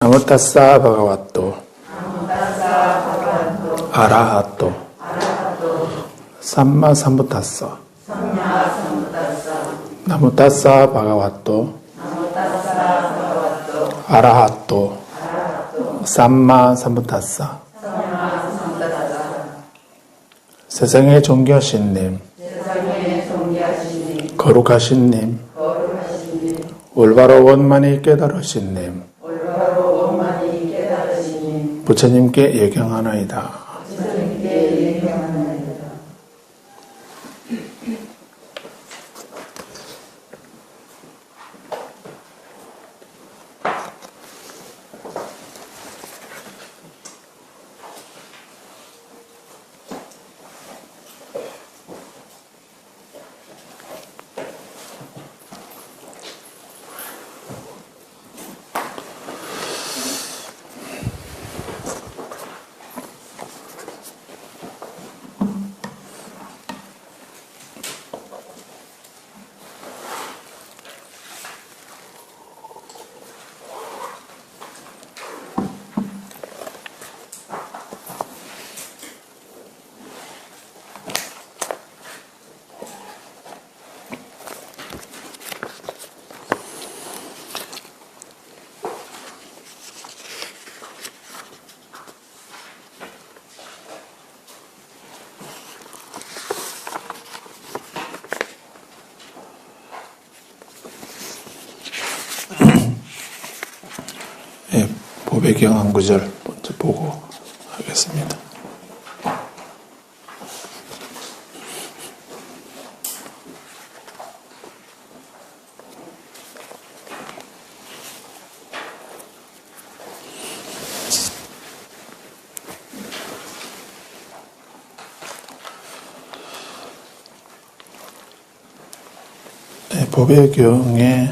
나무따싸 바가와또 아라하또 삼마 삼부따싸 나무따싸 바가와또 아라하또 삼마 삼부따싸. 세상의 존귀하신 님, 거룩하신 님, 올바로 원만히 깨달으신 님, 부처님께 예경하나이다. 보배경 한 구절 먼저 보고 하겠습니다. 보배경에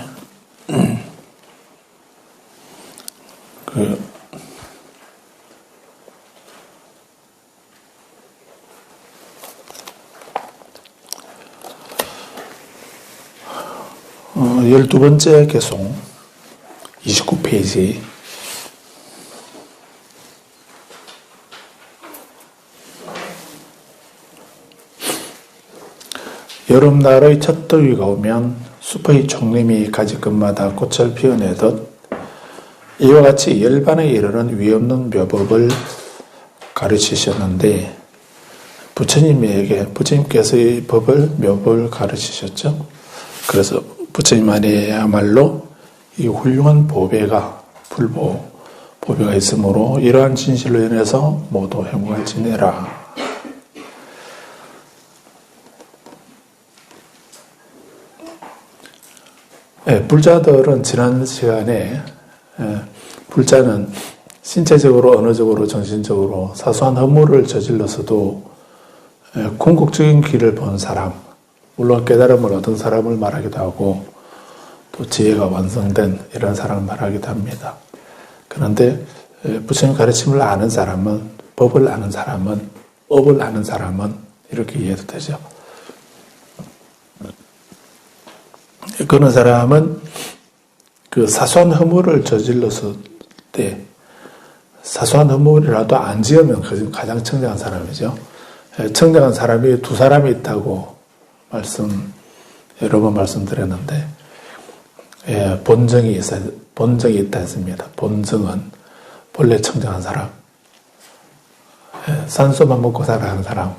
열두 번째 개송 29페이지 여름날의 첫 더위가 오면 숲의 총림이 가지끝마다 꽃을 피워내듯 이와 같이 열반에 이르는 위없는 묘법을 가르치셨는데 부처님께서 이 묘법을 가르치셨죠. 그래서 부처님 안에야말로 이 훌륭한 보배가 보배가 있으므로 이러한 진실로 인해서 모두 행복을 지내라. 불자들은 지난 시간에 불자는 신체적으로, 언어적으로, 정신적으로 사소한 허물을 저질러서도 궁극적인 길을 본 사람, 물론 깨달음을 얻은 사람을 말하기도 하고 또 지혜가 완성된 이런 사람을 말하기도 합니다. 그런데 부처님 가르침을 아는 사람은, 법을 아는 사람은, 업을 아는 사람은 이렇게 이해도 되죠. 그런 사람은 그 사소한 허물을 저질렀을 때 사소한 허물이라도 안 지으면 가장 청정한 사람이죠. 청정한 사람이 두 사람이 있다고 여러 번 말씀드렸는데, 본정이 있다 했습니다. 본정은 본래 청정한 사람, 산소만 먹고 살아가는 사람,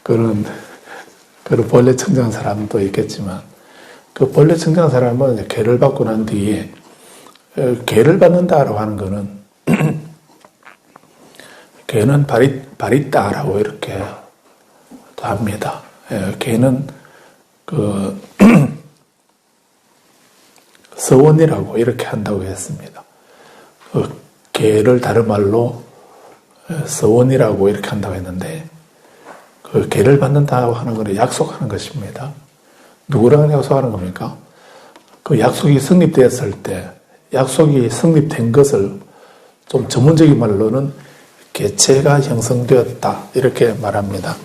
그런 본래 청정한 사람도 있겠지만, 그 본래 청정한 사람은 계를 받고 난 뒤에, 계를 받는다라고 하는 거는, 계는 바리따라고 이렇게 합니다. 걔는 서원이라고 이렇게 한다고 했습니다. 걔를 다른 말로 서원이라고 이렇게 한다고 했는데, 걔를 받는다고 하는 것은 약속하는 것입니다. 누구랑 약속하는 겁니까? 그 약속이 성립되었을 때, 약속이 성립된 것을 좀 전문적인 말로는 개체가 형성되었다 이렇게 말합니다.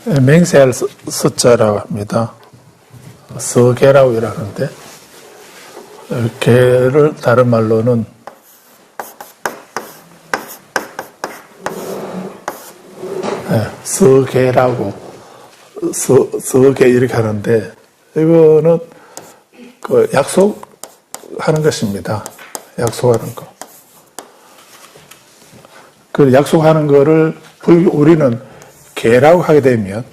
맹세할 서자라고 합니다. 서계라고 이러는데, 계를 다른 말로는 서계라고, 서계 이렇게 하는데, 이거는 그 약속하는 것입니다. 약속하는 거. 그 약속하는 거를 우리는 계라고 하게 되면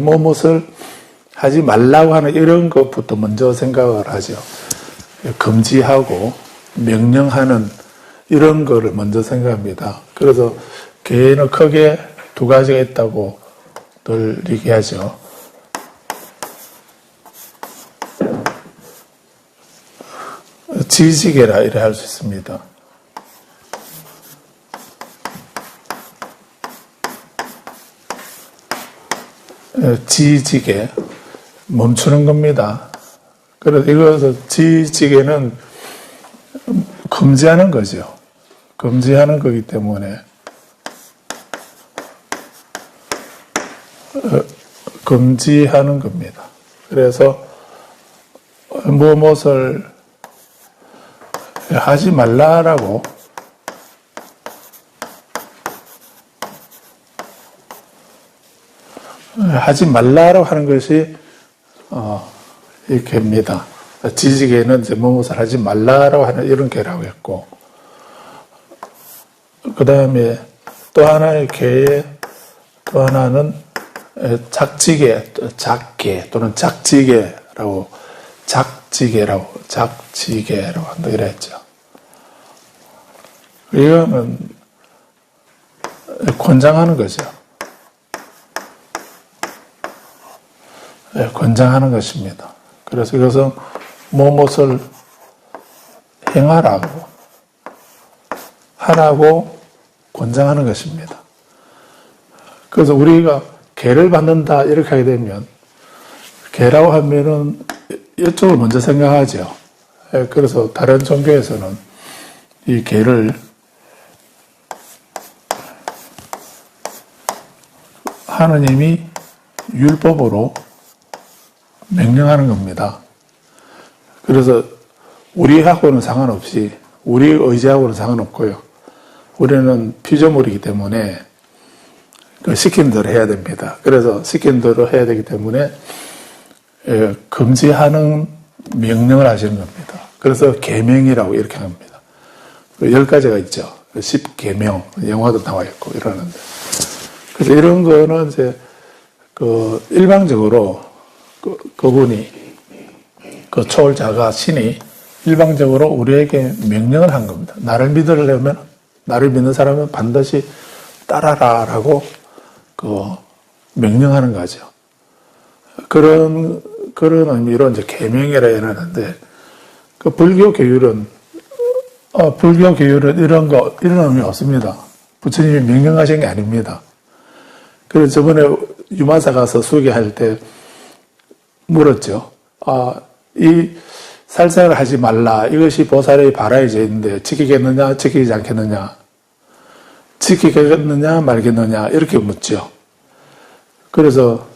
무엇을 하지 말라고 하는 이런 것부터 먼저 생각을 하죠. 금지하고 명령하는 이런 거를 먼저 생각합니다. 그래서 계에는 크게 두 가지가 있다고 늘 얘기하죠. 지지계라 이래 할 수 있습니다. 지지계, 멈추는 겁니다. 그래서 이것은 지지계는 금지하는 거죠. 금지하는 거기 때문에 금지하는 겁니다. 그래서 무엇을 하지 말라라고 하지 말라라고 하는 것이 이렇게입니다. 지지계는 이제 무엇을 하지 말라라고 하는 이런 계라고 했고, 그 다음에 또 하나의 계의 또 하나는 작지계, 작계 또는 작지계라고 한다 이랬죠. 이거는 권장하는 거죠. 권장하는 것입니다. 그래서 이것은 무엇을 하라고 권장하는 것입니다. 그래서 우리가 계를 받는다 이렇게 하게 되면 계라고 하면은 이쪽을 먼저 생각하죠. 그래서 다른 종교에서는 이 계를 하느님이 율법으로 명령하는 겁니다. 그래서 우리하고는 상관없이, 우리 의지하고는 상관없고요. 우리는 피조물이기 때문에 시킨 대로 해야 됩니다. 그래서 시킨 대로 해야 되기 때문에 금지하는 명령을 하시는 겁니다. 그래서 계명이라고 이렇게 합니다. 10가지가 있죠. 10계명, 영화도 나와 있고 이러는데. 그래서 이런 거는 이제 일방적으로 그분이 초월자가 신이 일방적으로 우리에게 명령을 한 겁니다. 나를 믿는 사람은 반드시 따라라라고 명령하는 거죠. 그런 의미로 이제 계명이라 해놨는데, 불교 교율은 이런 의미 없습니다. 부처님이 명령하신 게 아닙니다. 그래서 저번에 유마사 가서 수기할 때 물었죠. 이 살생을 하지 말라. 이것이 보살의 바라의 죄인데 지키겠느냐, 지키지 않겠느냐, 지키겠느냐, 말겠느냐 이렇게 묻죠. 그래서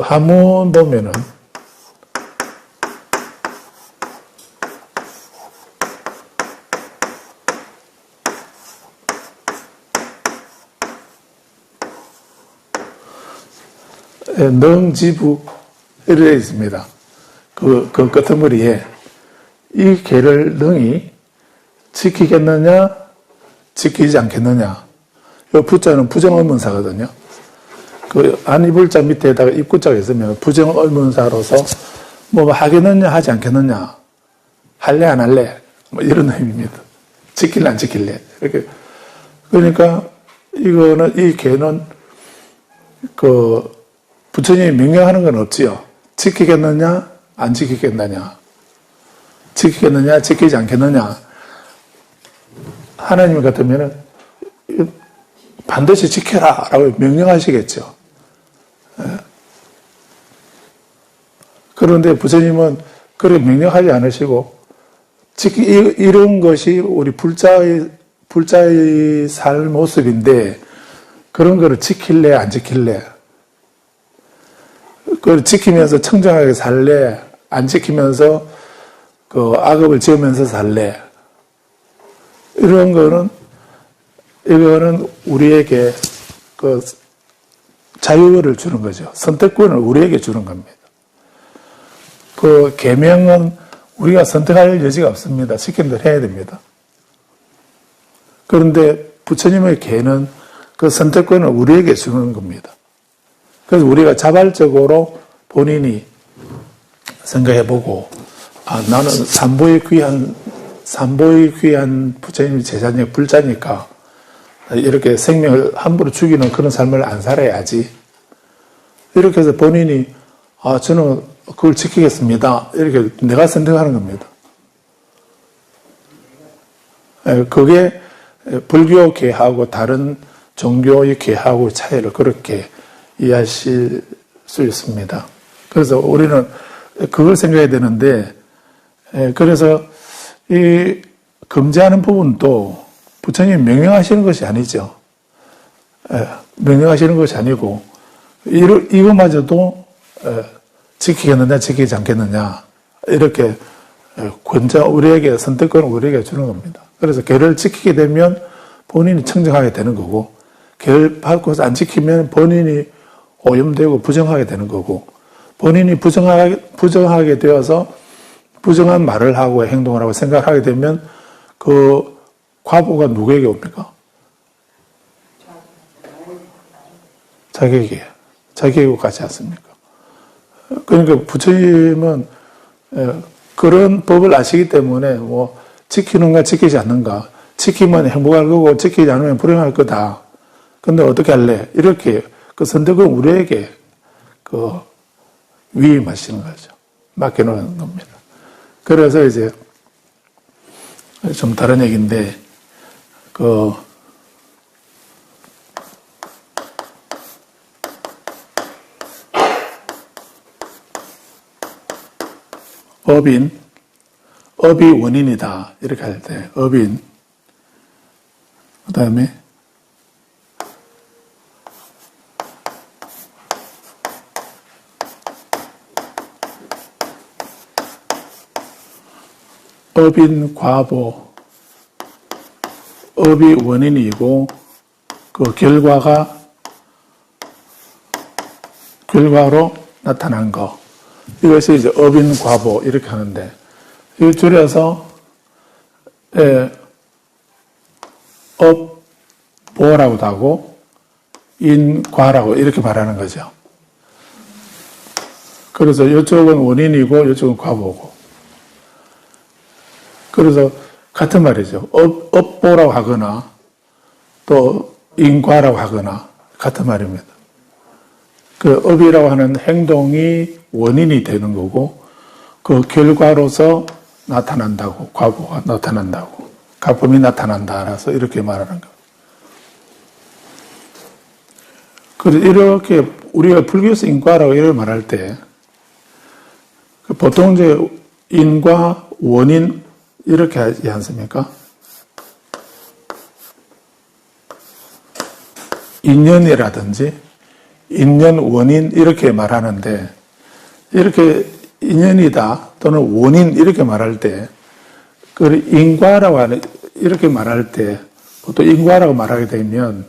한문 보면은 능지부 이렇게 있습니다. 그 끄트머리에 이 계를 능히 지키겠느냐, 지키지 않겠느냐. 이 부자는 부정의문사거든요. 안입을자 밑에다가 입구자가 있으면 부정의문사로서 뭐 하겠느냐, 하지 않겠느냐, 할래, 안 할래, 뭐 이런 의미입니다. 지킬래, 안 지킬래. 이렇게. 그러니까 이 계는 부처님이 명령하는 건 없지요. 지키겠느냐, 안 지키겠느냐. 지키겠느냐, 지키지 않겠느냐. 하나님 같으면은 반드시 지켜라 라고 명령하시겠죠. 그런데 부처님은 그렇게 명령하지 않으시고, 이런 것이 우리 불자의 삶 모습인데, 그런 거를 지킬래, 안 지킬래? 그걸 지키면서 청정하게 살래? 안 지키면서 그 악업을 지으면서 살래? 이거는 우리에게 그 자유를 주는 거죠. 선택권을 우리에게 주는 겁니다. 그 계명은 우리가 선택할 여지가 없습니다. 시킨 대로 해야 됩니다. 그런데 부처님의 계는 그 선택권을 우리에게 주는 겁니다. 그래서 우리가 자발적으로 본인이 생각해보고, 나는 삼보의 귀한 부처님의 제자니 불자니까 이렇게 생명을 함부로 죽이는 그런 삶을 안 살아야지. 이렇게 해서 본인이 저는 그걸 지키겠습니다. 이렇게 내가 선택하는 겁니다. 그게 불교 계하고 다른 종교의 계하고 차이를 그렇게 이해하실 수 있습니다. 그래서 우리는 그걸 생각해야 되는데, 그래서 이 금지하는 부분도 부처님이 명령하시는 것이 아니죠. 명령하시는 것이 아니고 이거마저도 지키겠느냐 지키지 않겠느냐 이렇게 우리에게 선택권을 우리에게 주는 겁니다. 그래서 계를 지키게 되면 본인이 청정하게 되는 거고, 계를 받고서 안 지키면 본인이 오염되고 부정하게 되는 거고, 본인이 부정하게 되어서 부정한 말을 하고 행동을 하고 생각하게 되면 그 과보가 누구에게 옵니까? 자기에게 가지 않습니까? 그러니까 부처님은 그런 법을 아시기 때문에 뭐 지키는가 지키지 않는가, 지키면 행복할 거고 지키지 않으면 불행할 거다. 근데 어떻게 할래? 이렇게 그 선택은 우리에게 그 위임하시는 거죠. 맡겨놓는 겁니다. 그래서 이제 좀 다른 얘기인데, 업이 원인이다. 이렇게 할 때, 업인. 그 다음에, 업인 과보, 업이 원인이고 그 결과로 나타난 거, 이것이 이제 업인 과보 이렇게 하는데, 이걸 줄여서 업보라고도 하고 인과라고 이렇게 말하는 거죠. 그래서 이쪽은 원인이고 이쪽은 과보고, 그래서 같은 말이죠. 업보라고 하거나 또 인과라고 하거나 같은 말입니다. 그 업이라고 하는 행동이 원인이 되는 거고, 그 결과로서 나타난다고, 과보가 나타난다고, 가품이 나타난다라서 이렇게 말하는 거. 그래서 이렇게 우리가 불교에서 인과라고 이렇게 말할 때, 보통 이제 인과, 원인 이렇게 하지 않습니까? 인연이라든지 인연, 원인 이렇게 말하는데, 이렇게 인연이다 또는 원인 이렇게 말할 때, 그 인과라고 하는 이렇게 말할 때, 보통 인과라고 말하게 되면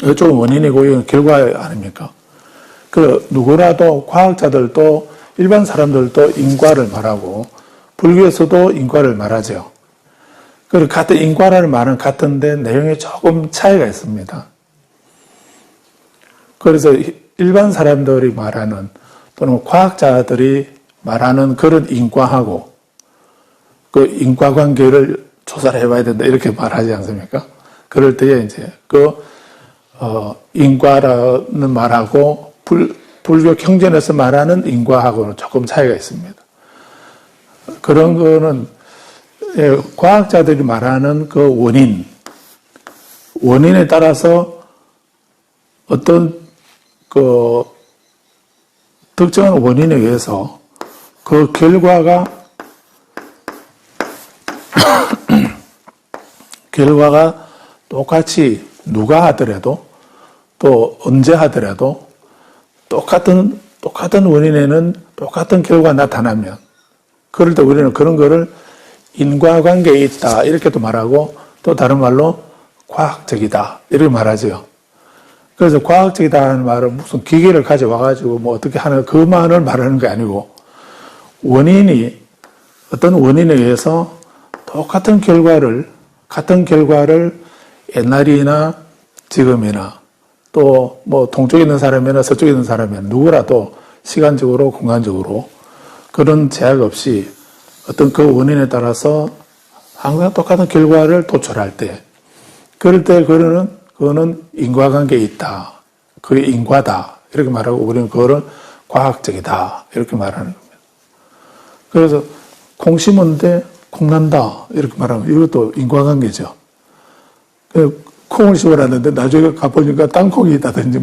이쪽은 원인이고 이건 결과 아닙니까? 그 누구라도 과학자들도 일반 사람들도 인과를 말하고 불교에서도 인과를 말하죠. 그리고 같은 인과라는 말은 같은데 내용에 조금 차이가 있습니다. 그래서 일반 사람들이 말하는 또는 과학자들이 말하는 그런 인과하고 그 인과관계를 조사를 해봐야 된다 이렇게 말하지 않습니까? 그럴 때에 이제 인과라는 말하고 불교 경전에서 말하는 인과하고는 조금 차이가 있습니다. 그런 거는 과학자들이 말하는 그 원인에 따라서 어떤 그 특정한 원인에 의해서 그 결과가 똑같이 누가 하더라도 또 언제 하더라도 똑같은 원인에는 똑같은 결과가 나타나면 그럴 때 우리는 그런 거를 인과관계에 있다 이렇게도 말하고 또 다른 말로 과학적이다 이렇게 말하죠. 그래서 과학적이다 하는 말은 무슨 기계를 가져와가지고 뭐 어떻게 하는 그만을 말하는 게 아니고 어떤 원인에 의해서 똑같은 같은 결과를 옛날이나 지금이나 또 뭐 동쪽에 있는 사람이나 서쪽에 있는 사람이나 누구라도 시간적으로 공간적으로 그런 제약 없이 어떤 그 원인에 따라서 항상 똑같은 결과를 도출할 때 그럴 때 그거는 인과관계에 있다. 그게 인과다. 이렇게 말하고 우리는 그거를 과학적이다. 이렇게 말하는 겁니다. 그래서 콩 심었는데 콩 난다. 이렇게 말하면 이것도 인과관계죠. 콩을 심어놨는데 나중에 가보니까 땅콩이 있다든지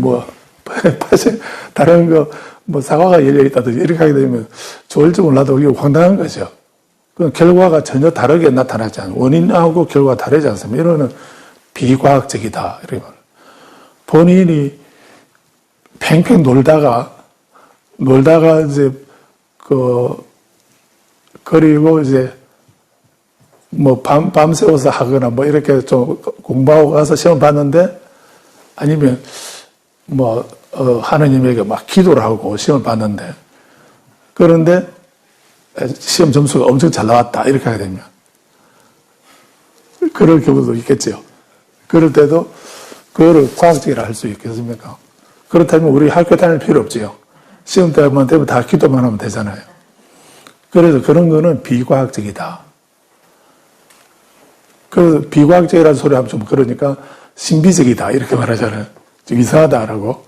다른 거 사과가 열려있다든지 이렇게 하게 되면 좋을지 몰라도 이게 황당한 거죠. 그 결과가 전혀 다르게 나타나지 않아요. 원인하고 결과가 다르지 않습니다. 이거는 비과학적이다. 이렇게 말해요. 본인이 팽팽 놀다가 이제 그리고 이제 밤새워서 하거나 이렇게 좀 공부하고 가서 시험 봤는데 아니면 하느님에게 막 기도를 하고 시험을 봤는데 그런데 시험 점수가 엄청 잘 나왔다. 이렇게 하게 되면 그럴 경우도 있겠죠. 그럴 때도 그거를 과학적이라 할 수 있겠습니까? 그렇다면 우리 학교 다닐 필요 없지요. 시험 때만 되면 다 기도만 하면 되잖아요. 그래서 그런 거는 비과학적이다. 그래서 비과학적이라는 소리 하면 좀 그러니까 신비적이다. 이렇게 말하잖아요. 좀 이상하다라고.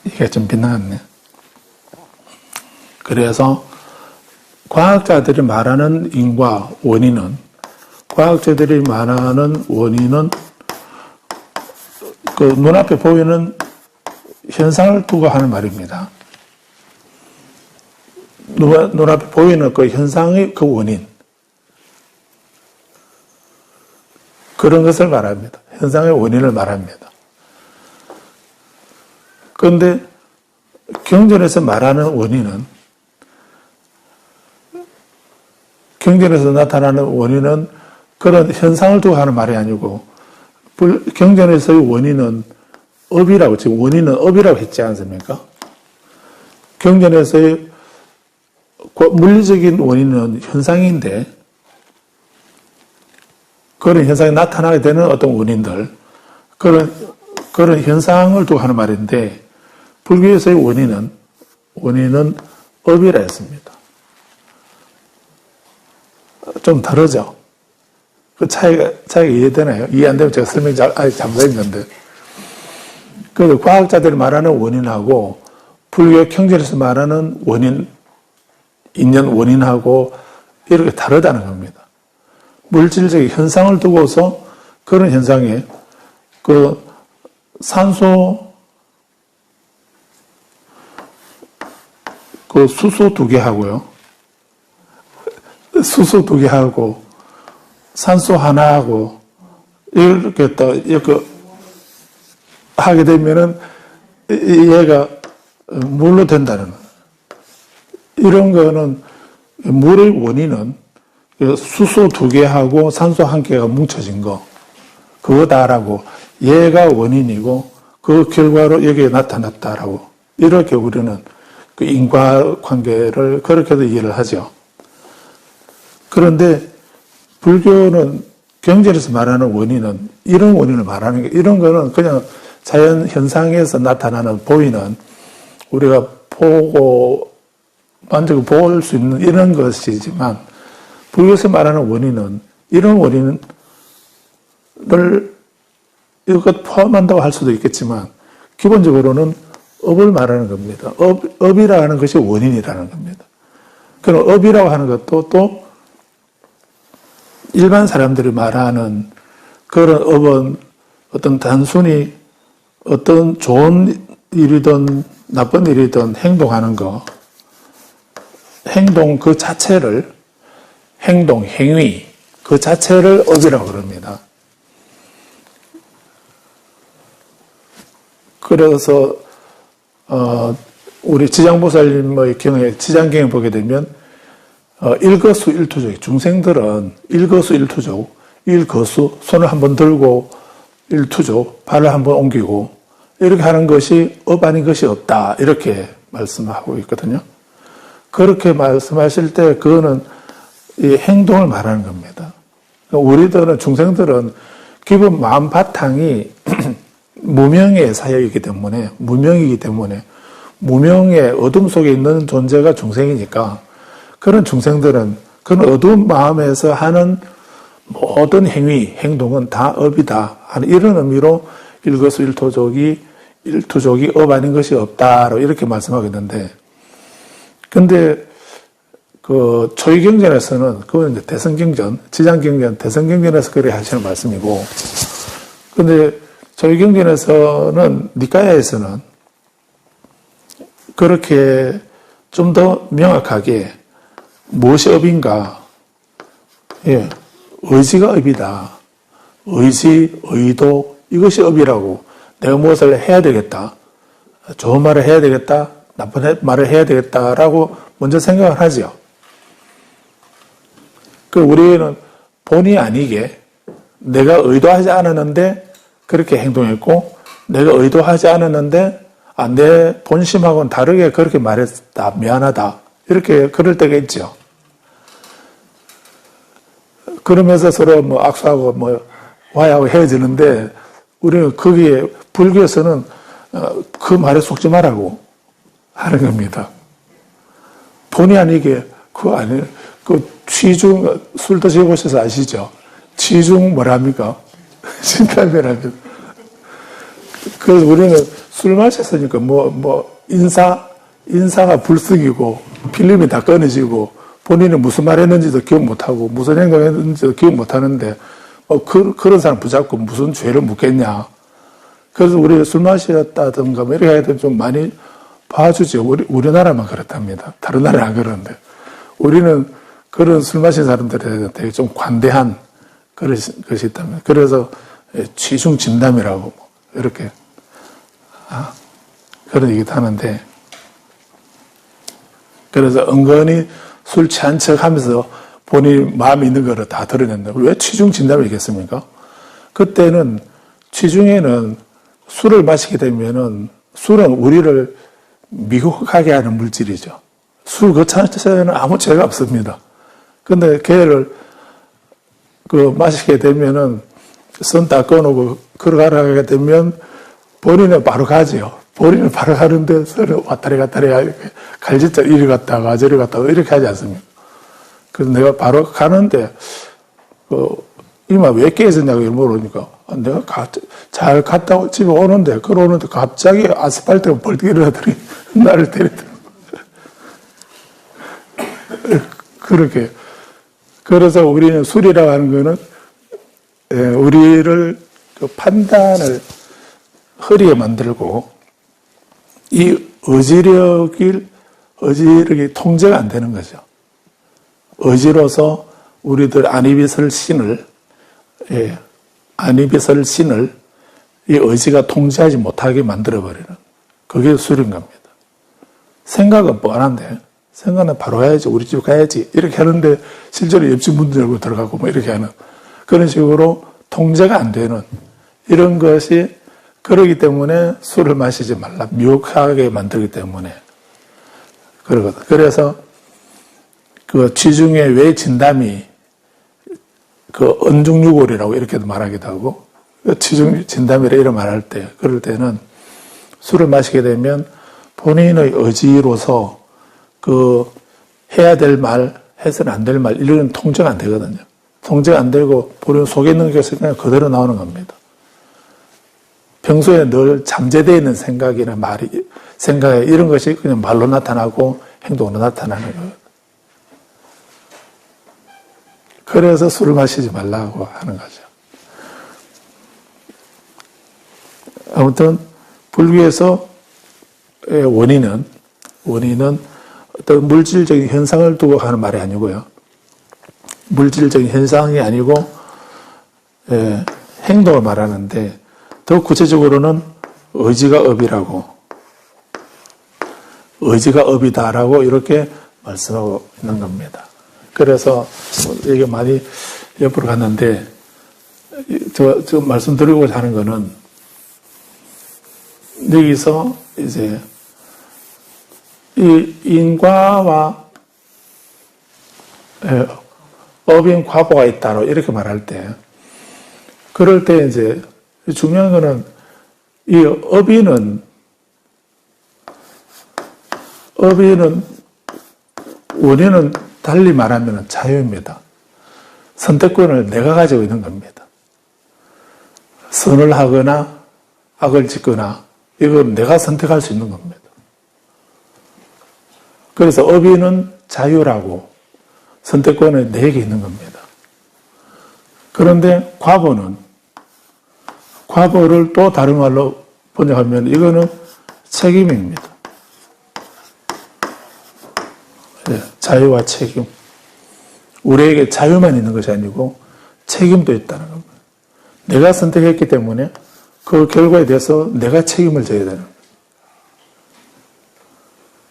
이게 좀 빗나갔네. 그래서 과학자들이 말하는 인과, 원인은 그 눈앞에 보이는 현상을 두고 하는 말입니다. 눈앞에 보이는 그 현상의 그 원인. 그런 것을 말합니다. 현상의 원인을 말합니다. 그런데 경전에서 말하는 원인은 경전에서 나타나는 원인은 그런 현상을 두고 하는 말이 아니고 경전에서의 원인은 업이라고 지금 원인은 업이라고 했지 않습니까? 경전에서의 물리적인 원인은 현상인데 그런 현상이 나타나게 되는 어떤 원인들 그런 현상을 두고 하는 말인데 불교에서의 원인은 업이라 했습니다. 좀 다르죠? 그 차이가 이해되나요? 이해 안 되면 제가 설명 아직 잘못했는데. 그래서 과학자들이 말하는 원인하고 불교 경전에서 말하는 인연 원인하고 이렇게 다르다는 겁니다. 물질적인 현상을 두고서 그런 현상에 그 산소 그 수소 2개 하고요. 수소 2개 하고 산소 하나하고 이렇게 하게 되면은 얘가 물로 된다는 거예요. 이런 거는 물의 원인은 수소 2개하고 산소 1개가 뭉쳐진 거 그거다라고 얘가 원인이고 그 결과로 여기에 나타났다라고 이렇게 우리는 그 인과관계를 그렇게도 이해를 하죠. 그런데 불교는 경전에서 말하는 원인은 이런 원인을 말하는 게 이런 거는 그냥 자연 현상에서 나타나는 보이는 우리가 보고 만지고 볼 수 있는 이런 것이지만 불교에서 말하는 원인은 이런 원인을 이것 포함한다고 할 수도 있겠지만 기본적으로는 업을 말하는 겁니다. 업이라는 것이 원인이라는 겁니다. 그럼 업이라고 하는 것도 또 일반 사람들이 말하는 그런 업은 어떤 단순히 어떤 좋은 일이든 나쁜 일이든 행동하는 거, 행동 그 자체를, 행위 그 자체를 업이라고 그럽니다. 그래서 우리 지장보살님의 경우에 지장경에 보게 되면 일거수일투족, 중생들은 일거수일투족, 일거수, 손을 한번 들고 일투족, 발을 한번 옮기고 이렇게 하는 것이 업 아닌 것이 없다, 이렇게 말씀하고 있거든요. 그렇게 말씀하실 때 그거는 이 행동을 말하는 겁니다. 우리들은, 중생들은 기본 마음 바탕이 무명의 사역이기 때문에, 무명이기 때문에, 무명의 어둠 속에 있는 존재가 중생이니까, 그런 중생들은 그런 어두운 마음에서 하는 모든 행위, 행동은 다 업이다 하는 이런 의미로 일거수일투족이 업 아닌 것이 없다로 이렇게 말씀하겠는데, 근데 그 초기경전에서는, 그건 이제 대성경전, 지장경전, 대성경전에서 그래 하시는 말씀이고, 근데 초기경전에서는, 니까야에서는 그렇게 좀 더 명확하게 무엇이 업인가, 예, 의지가 업이다. 의지, 의도, 이것이 업이라고. 내가 무엇을 해야 되겠다. 좋은 말을 해야 되겠다. 나쁜 말을 해야 되겠다라고 먼저 생각을 하죠. 우리는 본의 아니게 내가 의도하지 않았는데 그렇게 행동했고, 내가 의도하지 않았는데 내 본심하고는 다르게 그렇게 말했다. 미안하다. 이렇게 그럴 때가 있죠. 그러면서 서로 뭐 악수하고 뭐 화해하고 헤어지는데, 우리는 거기에, 불교에서는 그 말에 속지 말라고 하는 겁니다. 본의 아니게, 취중, 술 드셔보셔서 아시죠? 취중 뭐랍니까? 진탈배랍니다. 그래서 우리는 술 마셨으니까 인사가 불쑥이고, 필름이 다 끊어지고, 본인은 무슨 말 했는지도 기억 못하고, 무슨 행동했는지도 기억 못하는데, 그런 사람 붙잡고 무슨 죄를 묻겠냐. 그래서 우리 술 마셨다든가, 뭐 이렇게 해도 좀 많이 봐주죠. 우리나라만 그렇답니다. 다른 나라는 안 그러는데. 우리는 그런 술 마신 사람들에 되게 좀 관대한 그런 것이 있답니다. 그래서 취중 진담이라고, 이렇게, 그런 얘기도 하는데, 그래서 은근히 술 취한 척 하면서 본인 마음에 있는 거를 다 드러낸다. 왜 취중 진담을 얘기했습니까? 그때는, 취중에는 술을 마시게 되면은, 술은 우리를 미혹하게 하는 물질이죠. 술 그 자체에는 아무 죄가 없습니다. 근데 걔를 마시게 되면은, 손 다 꺼놓고 걸어가게 되면 본인은 바로 가지요. 본인은 바로 가는데 서로 왔다리 갔다리 갈짓자 이리 갔다가 저리 갔다가 이렇게 하지 않습니까? 그래서 내가 바로 가는데, 이마 왜 깨졌냐고 물어보니까, 내가 잘 갔다 집에 오는데, 걸어오는데 갑자기 아스팔트가 벌떡 일어나더니 나를 때리더라고. 그렇게. 그래서 우리는 술이라고 하는 거는, 우리를 판단을 흐리게 만들고, 이 의지력이 통제가 안 되는 거죠. 의지로서 우리들 안입이 설 신을 이 의지가 통제하지 못하게 만들어버리는, 그게 술인 겁니다. 생각은 뻔한데, 생각은 바로 가야지, 우리 집 가야지, 이렇게 하는데, 실제로 옆집 문 열고 들어가고 뭐 이렇게 하는, 그런 식으로 통제가 안 되는, 이런 것이, 그러기 때문에 술을 마시지 말라. 미혹하게 만들기 때문에. 그러거든. 그래서, 취중에 왜 진담이, 언중유골이라고 이렇게도 말하기도 하고, 취중 진담이라 이런 말할 때, 그럴 때는 술을 마시게 되면 본인의 의지로서 해야 될 말, 해서는 안 될 말, 이런 통제가 안 되거든요. 통제가 안 되고 본인 속에 있는 것이 그냥 그대로 나오는 겁니다. 평소에 늘 잠재되어 있는 생각이나 생각 이런 것이 그냥 말로 나타나고 행동으로 나타나는 거예요. 그래서 술을 마시지 말라고 하는 거죠. 아무튼 불교에서 원인은 어떤 물질적인 현상을 두고 하는 말이 아니고요. 물질적인 현상이 아니고 행동을 말하는데, 더 구체적으로는 의지가 업이라고, 의지가 업이다라고 이렇게 말씀하고 있는 겁니다. 그래서 이게 많이 옆으로 갔는데, 저 말씀드리고자 하는 거는, 여기서 이제 이 인과와 업인 과보가 있다로 이렇게 말할 때, 그럴 때 이제 중요한 거는 이 업인은 원인은 달리 말하면 자유입니다. 선택권을 내가 가지고 있는 겁니다. 선을 하거나 악을 짓거나 이건 내가 선택할 수 있는 겁니다. 그래서 업인은 자유라고 선택권은 내게 있는 겁니다. 그런데 과보를 또 다른 말로 번역하면 이거는 책임입니다. 자유와 책임. 우리에게 자유만 있는 것이 아니고 책임도 있다는 겁니다. 내가 선택했기 때문에 그 결과에 대해서 내가 책임을 져야 되는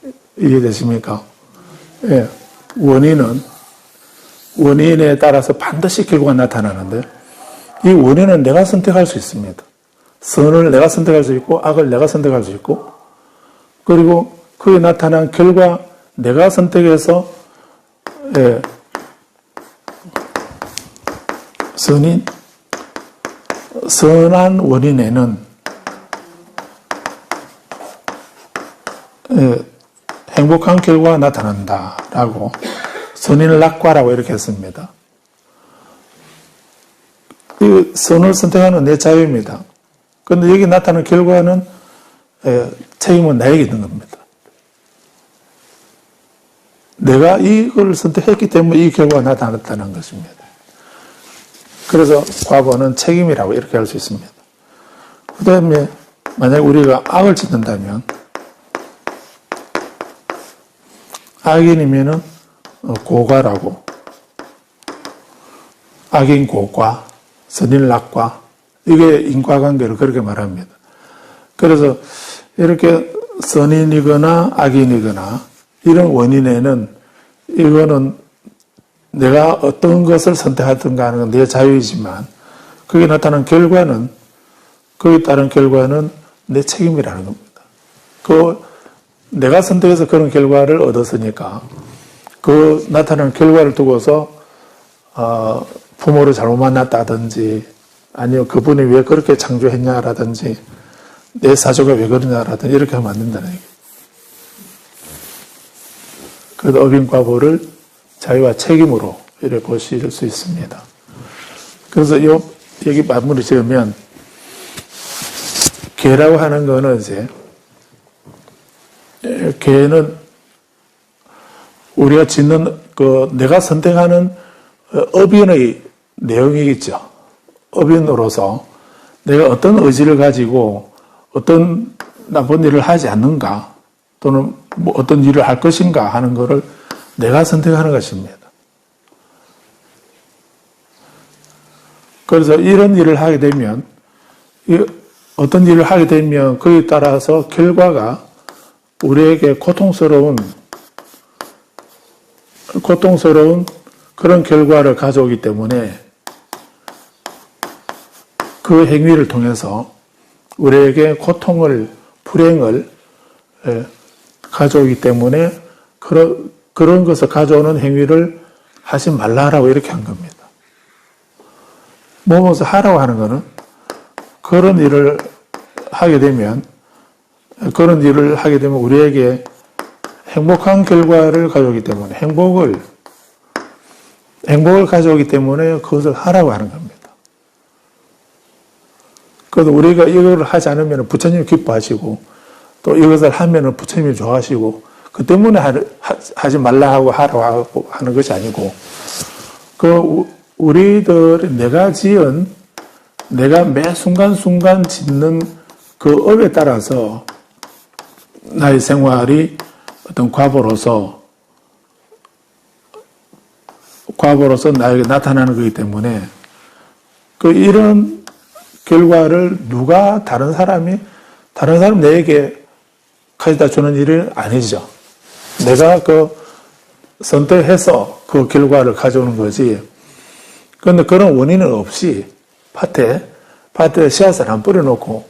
거예요. 이해되십니까? 예. 원인에 따라서 반드시 결과가 나타나는데 이 원인은 내가 선택할 수 있습니다. 선을 내가 선택할 수 있고 악을 내가 선택할 수 있고 그리고 그에 나타난 결과 내가 선택해서 선한 원인에는 행복한 결과가 나타난다라고 선인락과라고 이렇게 했습니다. 이 선을 선택하는 내 자유입니다. 그런데 여기 나타나는 결과는 책임은 나에게 있는 겁니다. 내가 이걸 선택했기 때문에 이 결과가 나타났다는 것입니다. 그래서 과거는 책임이라고 이렇게 할 수 있습니다. 그 다음에 만약 우리가 악을 짓는다면 악인이면은 고과라고 악인 고과, 선인 낙과 이게 인과관계를 그렇게 말합니다. 그래서 이렇게 선인이거나 악인이거나 이런 원인에는 이거는 내가 어떤 것을 선택하든가 하는 건 내 자유이지만 그게 나타난 결과는 거기에 따른 결과는 내 책임이라는 겁니다. 내가 선택해서 그런 결과를 얻었으니까 그 나타나는 결과를 두고서 부모를 잘못 만났다든지 아니면 그분이 왜 그렇게 창조했냐라든지 내 사조가 왜 그러냐라든지 이렇게 하면 안 된다는 얘기예요. 그래서 업인과보를 자유와 책임으로 이렇게 보실 수 있습니다. 그래서 여기 마무리 지으면 계라고 하는 거는 이제 계는 우리가 짓는 내가 선택하는 업인의 내용이겠죠. 업인으로서 내가 어떤 의지를 가지고 어떤 나쁜 일을 하지 않는가 또는 뭐 어떤 일을 할 것인가 하는 것을 내가 선택하는 것입니다. 그래서 이런 일을 하게 되면 어떤 일을 하게 되면 그에 따라서 결과가 우리에게 고통스러운 그런 결과를 가져오기 때문에 그 행위를 통해서 우리에게 고통을, 불행을 가져오기 때문에 그런 것을 가져오는 행위를 하지 말라라고 이렇게 한 겁니다. 뭐뭐서 하라고 하는 거는 그런 일을 하게 되면 우리에게 행복한 결과를 가져오기 때문에 행복을 가져오기 때문에 그것을 하라고 하는 겁니다. 그래서 우리가 이걸 하지 않으면 부처님이 기뻐하시고 또 이것을 하면 부처님이 좋아하시고 그 때문에 하지 말라 하고 하라고 하는 것이 아니고 우리들이 내가 매 순간순간 짓는 그 업에 따라서 나의 생활이 어떤 과보로서 나에게 나타나는 거기 때문에 이런 결과를 다른 사람이 다른 사람 내게 가져다 주는 일은 아니죠. 내가 선택해서 그 결과를 가져오는 거지. 그런데 그런 원인은 없이 밭에 씨앗을 안 뿌려놓고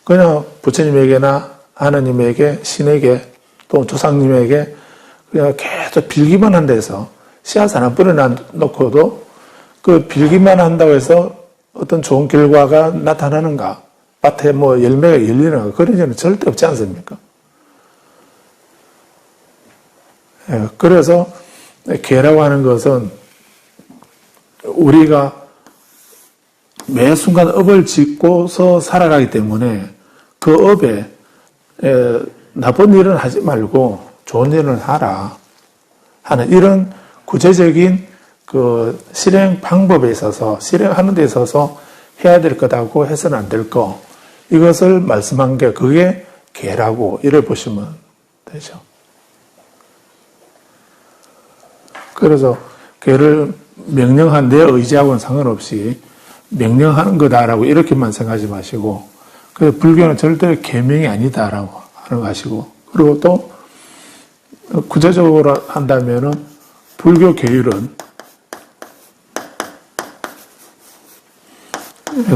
그냥 부처님에게나 하나님에게, 신에게, 또 조상님에게 그냥 계속 빌기만 한 데서 씨앗을 안 뿌려놓고도 그 빌기만 한다고 해서 어떤 좋은 결과가 나타나는가? 밭에 열매가 열리는가? 그런 일은 절대 없지 않습니까? 그래서 계라고 하는 것은 우리가 매 순간 업을 짓고서 살아가기 때문에 그 업에 나쁜 일은 하지 말고 좋은 일은 하라 하는 이런 구체적인 그 실행 방법에 있어서 실행하는 데 있어서 해야 될 것하고 해서는 안 될 것 이것을 말씀한 게 그게 계라고 이래 보시면 되죠. 그래서 계를 명령한 내 의지하고는 상관없이 명령하는 거다라고 이렇게만 생각하지 마시고 그래서 불교는 절대 계명이 아니다라고 하는 거 아시고 그리고 또 구체적으로 한다면은 불교 계율은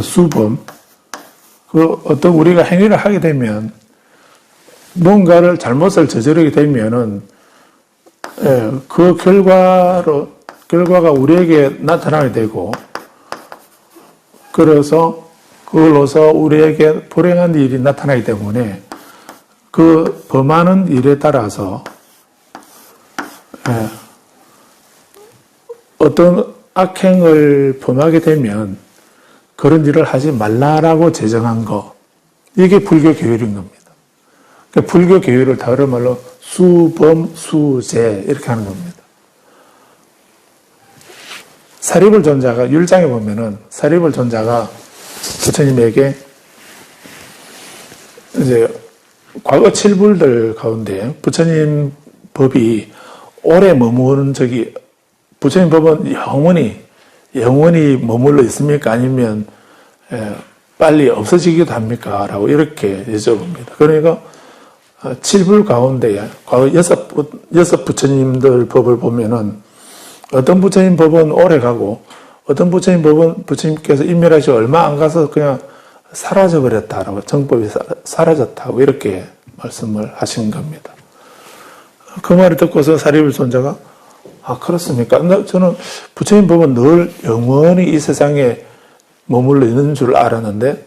수범 어떤 우리가 행위를 하게 되면 뭔가를 잘못을 저지르게 되면은 그 결과가 우리에게 나타나게 되고 그래서 그걸로서 우리에게 불행한 일이 나타나기 때문에 그 범하는 일에 따라서 어떤 악행을 범하게 되면 그런 일을 하지 말라라고 제정한 거 이게 불교 계율인 겁니다. 그러니까 불교 계율을 다른 말로 수범, 수제 이렇게 하는 겁니다. 사리불 존자가 율장에 보면은 사리불 존자가 부처님에게 이제 과거 칠불들 가운데 부처님 법이 오래 머무는 부처님 법은 영원히 머물러 있습니까? 아니면 빨리 없어지기도 합니까? 라고 이렇게 여쭤봅니다. 그러니까 칠불 가운데 과거 여섯 부처님들 법을 보면은 어떤 부처님 법은 오래 가고 어떤 부처님 법은 부처님께서 인멸하시고 얼마 안 가서 그냥 사라져 버렸다라고 정법이 사라졌다고 이렇게 말씀을 하신 겁니다. 그 말을 듣고서 사리불尊자가 그렇습니까? 저는 부처님 법은 늘 영원히 이 세상에 머물러 있는 줄 알았는데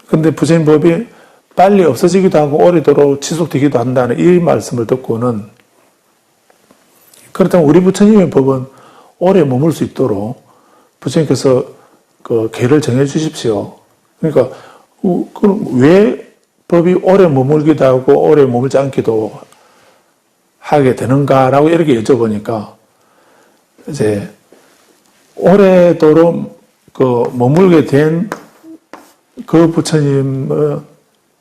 근데 부처님 법이 빨리 없어지기도 하고 오래도록 지속되기도 한다는 이 말씀을 듣고는 그렇다면 우리 부처님의 법은 오래 머물 수 있도록 부처님께서 그 계를 정해 주십시오. 그러니까 그럼 왜 법이 오래 머물기도 하고 오래 머물지 않기도 하게 되는가라고 이렇게 여쭤보니까 이제 오래도록 머물게 된 그 부처님은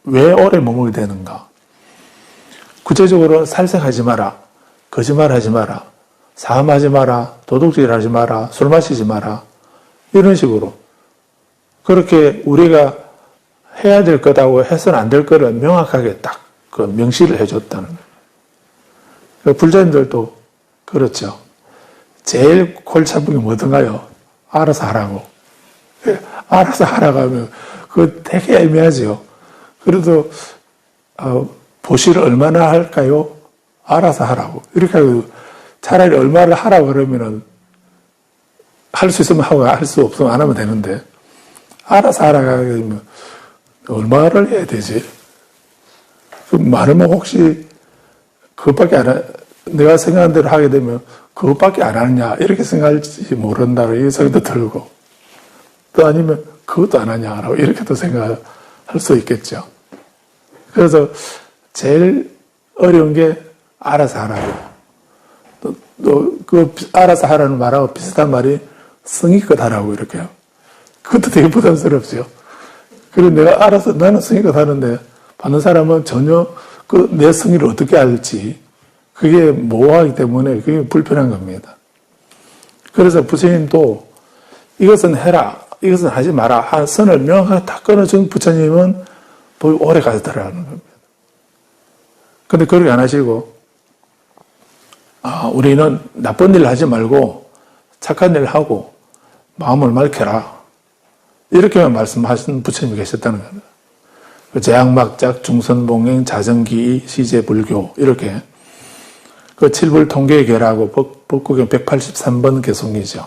왜 오래 머물게 되는가? 구체적으로 살생하지 마라, 거짓말하지 마라, 사함하지 마라, 도둑질하지 마라, 술 마시지 마라 이런 식으로 그렇게 우리가 해야 될 거다고 해서는 안 될 거를 명확하게 딱 그 명시를 해줬다는 거예요. 불자님들도 그렇죠. 제일 골치 아픈 게 뭐든가요? 알아서 하라고. 알아서 하라고 하면 그거 되게 애매하죠. 그래도 보시를 얼마나 할까요? 알아서 하라고. 이렇게 하고 차라리 얼마를 하라고 그러면은 할 수 있으면 하고 할 수 없으면 안 하면 되는데 알아서 하라고 하면 얼마를 해야 되지? 많으면 혹시 그것밖에 내가 생각한 대로 하게 되면 그것밖에 안 하느냐 이렇게 생각할지 모른다고 이 생각도 들고 또 아니면 그것도 안 하냐라고 이렇게도 생각할 수 있겠죠. 그래서 제일 어려운 게 알아서 하라고. 또 그 알아서 하라는 말하고 비슷한 말이 성의껏 하라고 이렇게요. 그것도 되게 부담스럽죠. 그리고 내가 알아서 나는 성의껏 하는데 받는 사람은 전혀 내 성의를 어떻게 알지 그게 모호하기 때문에 그게 불편한 겁니다. 그래서 부처님도 이것은 해라, 이것은 하지 마라 한 선을 명확하게 딱 끊어준 부처님은 법이 오래 가더라는 겁니다. 근데 그렇게 안 하시고, 우리는 나쁜 일 하지 말고 착한 일 하고 마음을 맑혀라. 이렇게만 말씀하신 부처님이 계셨다는 겁니다. 재앙막작, 중선봉행, 자정기이, 시제불교 이렇게 그 칠불 통계계라고 법구경 183번 개송이죠.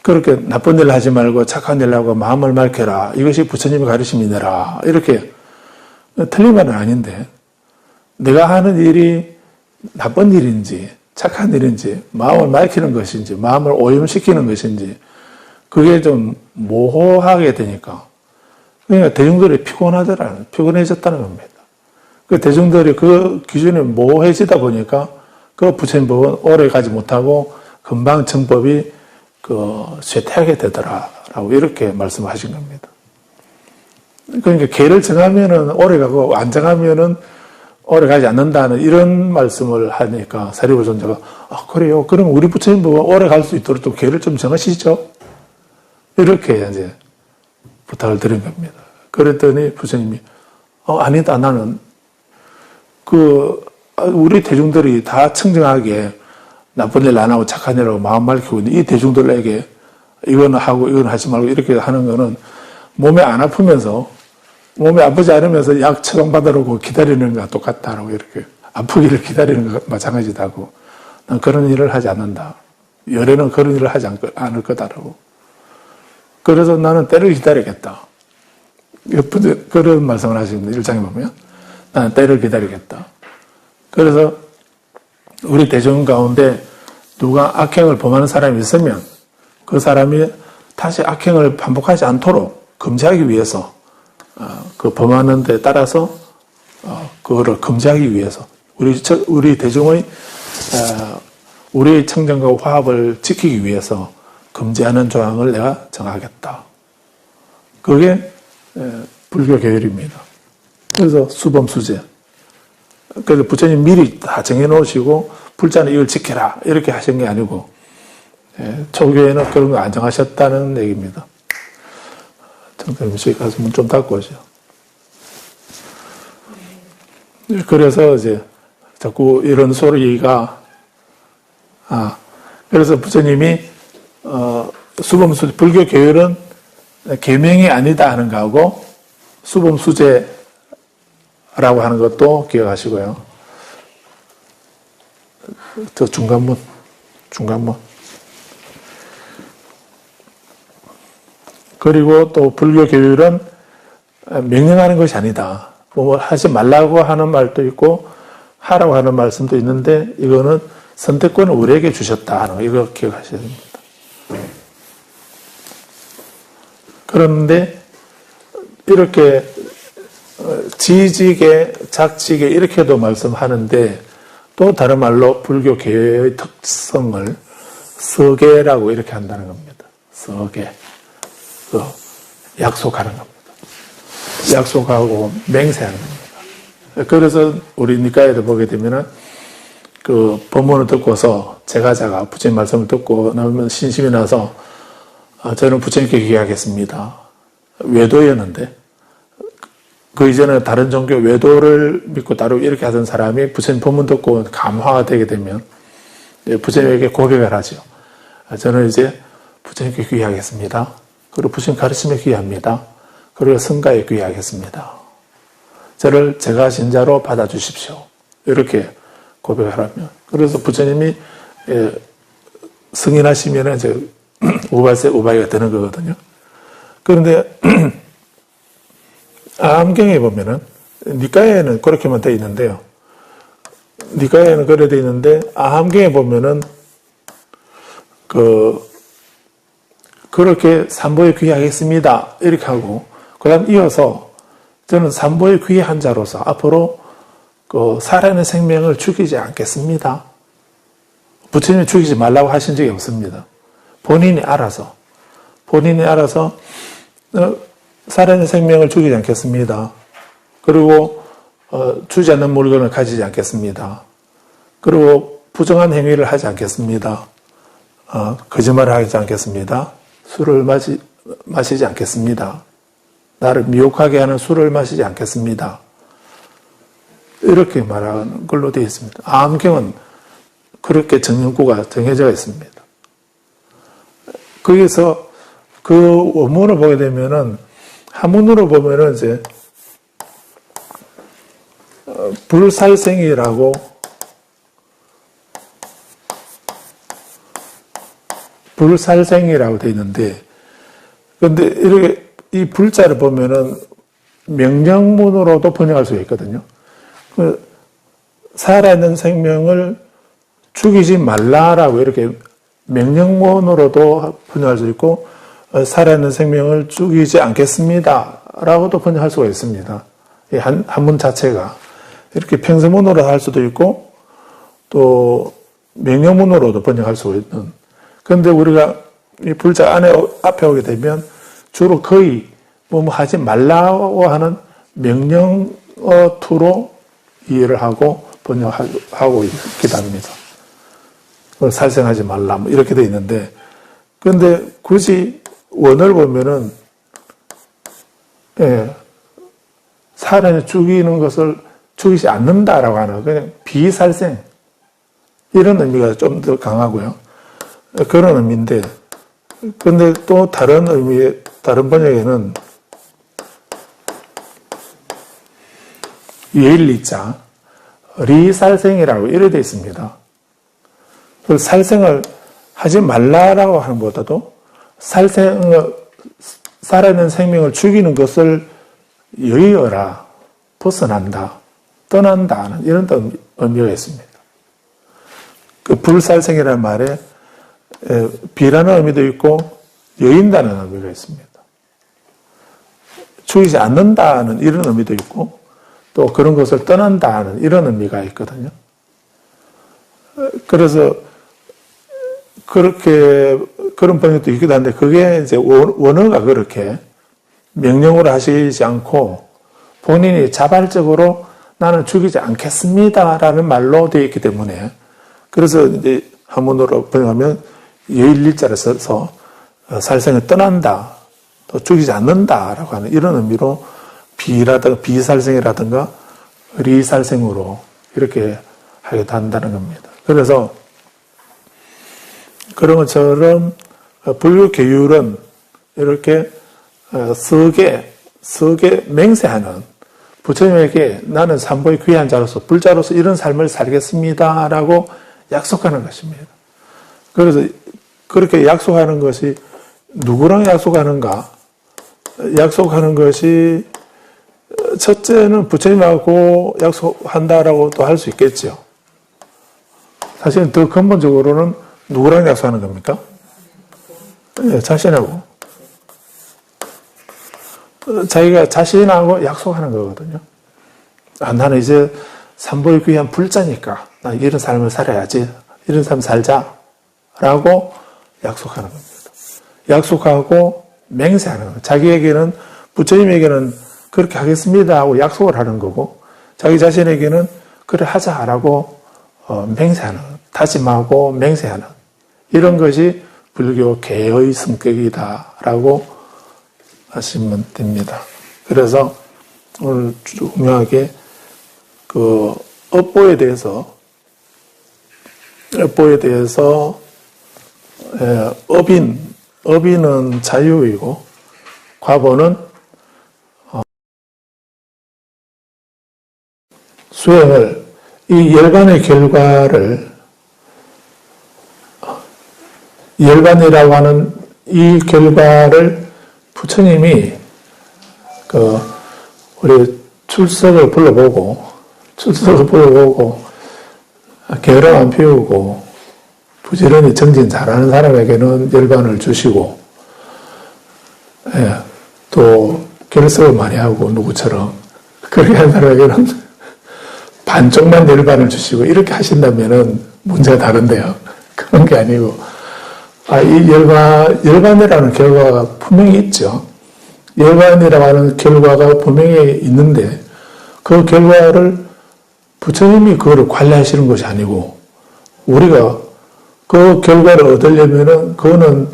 그렇게 나쁜 일 하지 말고 착한 일 하고 마음을 맑혀라. 이것이 부처님의 가르침이니라. 이렇게 틀린 말은 아닌데 내가 하는 일이 나쁜 일인지 착한 일인지 마음을 맑히는 것인지 마음을 오염시키는 것인지 그게 좀 모호하게 되니까 그러니까 대중들이 피곤해졌다는 겁니다. 그 대중들이 그 기준이 모호해지다 보니까 그 부처님 법은 오래 가지 못하고 금방 정법이 쇠퇴하게 되더라라고 이렇게 말씀하신 겁니다. 그러니까 계를 정하면은 오래 가고 안 정하면은 오래 가지 않는다는 이런 말씀을 하니까 사리부리尊者가 그래요. 그럼 우리 부처님 법은 오래 갈 수 있도록 또 계를 좀 정하시죠. 이렇게 이제 부탁을 드린 겁니다. 그랬더니 부처님이 아니다. 나는 우리 대중들이 다 청정하게 나쁜 일 안 하고 착한 일 하고 마음 맑히고 있는 이 대중들에게 이건 하고 이건 하지 말고 이렇게 하는 거는 몸에 안 아프면서 몸이 아프지 않으면서 약 처방받으라고 기다리는 것과 똑같다라고 이렇게 아프기를 기다리는 것과 마찬가지다고 난 그런 일을 하지 않는다. 열애는 그런 일을 하지 않을 거다라고. 그래서 나는 때를 기다리겠다. 그런 말씀을 하시는데 1장에 보면 나는 때를 기다리겠다. 그래서 우리 대중 가운데 누가 악행을 범하는 사람이 있으면 그 사람이 다시 악행을 반복하지 않도록 금지하기 위해서 그 범하는 데 따라서 그거를 금지하기 위해서 우리 대중의 우리의 청정과 화합을 지키기 위해서 금지하는 조항을 내가 정하겠다. 그게 불교 계율입니다. 그래서 수범수제. 그래서 부처님 미리 다 정해놓으시고 불자는 이걸 지켜라 이렇게 하신 게 아니고 초교에는 그런 거 안 정하셨다는 얘기입니다. 청자님 저기 가서 문 좀 닫고 오죠. 그래서 이제 자꾸 이런 소리가 그래서 부처님이 수범수제 불교 계율은 계명이 아니다 하는 거하고 수범수제라고 하는 것도 기억하시고요. 저 중간문. 그리고 또 불교 계율은 명령하는 것이 아니다. 뭐 하지 말라고 하는 말도 있고 하라고 하는 말씀도 있는데 이거는 선택권을 우리에게 주셨다 하는 거 이거 기억하셔야 됩니다. 그런데 이렇게 지지계, 작지계 이렇게도 말씀하는데 또 다른 말로 불교 계의 특성을 서계라고 이렇게 한다는 겁니다. 서계. 약속하는 겁니다. 약속하고 맹세하는 겁니다. 그래서 우리 니까에도 보게 되면은 그 법문을 듣고서 제가자가 부처님 말씀을 듣고 나면 신심이 나서 저는 부처님께 기하겠습니다. 외도였는데 그 이전에 다른 종교 외도를 믿고 따르고 이렇게 하던 사람이 부처님 법문 듣고 감화가 되게 되면 부처님에게 고백을 하죠. 저는 이제 부처님께 귀하겠습니다. 그리고 부처님 가르침에 귀합니다. 그리고 성가에 귀하겠습니다. 저를 제가 신자로 받아주십시오. 이렇게 고백을 하면 그래서 부처님이 승인하시면 이제 우발세 우바이가 되는 거거든요. 그런데 아함경에 보면은 니까에는 그렇게만 되어 있는데요. 니까에는 그래 되어 있는데 아함경에 보면은 그렇게 삼보에 귀하겠습니다. 이렇게 하고 그 다음 이어서 저는 삼보에 귀한 자로서 앞으로 살아있는 생명을 죽이지 않겠습니다. 부처님이 죽이지 말라고 하신 적이 없습니다. 본인이 알아서 살아있는 생명을 죽이지 않겠습니다. 그리고 주지 않는 물건을 가지지 않겠습니다. 그리고 부정한 행위를 하지 않겠습니다. 거짓말을 하지 않겠습니다. 술을 마시지 않겠습니다. 나를 미혹하게 하는 술을 마시지 않겠습니다. 이렇게 말하는 걸로 되어 있습니다. 암경은 그렇게 정형구가 정해져 있습니다. 거기서 그 원문을 보게 되면은 한문으로 보면은 이제 불살생이라고 되어 있는데, 근데 이렇게 이 불자를 보면은 명령문으로도 번역할 수가 있거든요. 살아있는 생명을 죽이지 말라라고 이렇게 명령문으로도 번역할 수 있고, 살아있는 생명을 죽이지 않겠습니다 라고도 번역할 수가 있습니다. 이 한문 자체가 이렇게 평서문으로 할 수도 있고 또 명령문으로도 번역할 수가 있는. 그런데 우리가 이 불자 앞에 오게 되면 주로 거의 뭐 하지 말라고 하는 명령어투로 이해를 하고 번역하고 있기도 합니다. 살생하지 말라 뭐 이렇게 돼 있는데, 그런데 굳이 원을 보면은 살인을 죽이는 것을 죽이지 않는다라고 하는 그냥 비살생 이런 의미가 좀 더 강하고요. 그런 의미인데, 근데 또 다른 의미의 다른 번역에는 예일리자 리살생이라고 이래 되어 있습니다. 살생을 하지 말라라고 하는 것보다도 살아있는 생명을 죽이는 것을 여의어라, 벗어난다, 떠난다, 이런 의미가 있습니다. 그 불살생이라는 말에 비라는 의미도 있고, 여인다는 의미가 있습니다. 죽이지 않는다는 이런 의미도 있고, 또 그런 것을 떠난다는 이런 의미가 있거든요. 그래서, 그런 번역도 있기도 한데, 그게 이제 원어가 그렇게 명령으로 하시지 않고, 본인이 자발적으로 나는 죽이지 않겠습니다라는 말로 되어 있기 때문에, 그래서 이제 한문으로 번역하면 예일리자를 써서 살생을 떠난다, 또 죽이지 않는다라고 하는 이런 의미로 비살생이라든가 리살생으로 이렇게 하기도 한다는 겁니다. 그래서 그런 것처럼 불교 계율은 이렇게 서게 맹세하는, 부처님에게 나는 삼보의 귀한 자로서 불자로서 이런 삶을 살겠습니다라고 약속하는 것입니다. 그래서 그렇게 약속하는 것이 누구랑 약속하는가? 약속하는 것이 첫째는 부처님하고 약속한다라고도 할 수 있겠죠. 사실은 더 근본적으로는 누구랑 약속하는 겁니까? 네, 자신하고. 자기가 자신하고 약속하는 거거든요. 나는 이제 삼보의 귀한 불자니까 나 이런 삶을 살아야지, 이런 삶 살자라고 약속하는 겁니다. 약속하고 맹세하는 거예요. 자기에게는, 부처님에게는 그렇게 하겠습니다 하고 약속을 하는 거고, 자기 자신에게는 그래 하자라고 맹세하는, 다짐하고 맹세하는, 이런 것이 불교 계의 성격이다라고 하시면 됩니다. 그래서 오늘 중요하게 그 업보에 대해서 업인은 자유이고 과보는 수행을, 이 열반의 결과를, 열반이라고 하는 이 결과를 부처님이 우리 출석을 불러보고 게으름 안 피우고 부지런히 정진 잘하는 사람에게는 열반을 주시고, 또 결석을 많이 하고 누구처럼 그렇게 한 사람에게는 반쪽만 열반을 주시고, 이렇게 하신다면은 문제가 다른데요. 그런 게 아니고, 이 열반이라는 결과가 분명히 있죠. 열반이라고 하는 결과가 분명히 있는데, 그 결과를 부처님이 그거를 관리하시는 것이 아니고, 우리가 그 결과를 얻으려면은, 그거는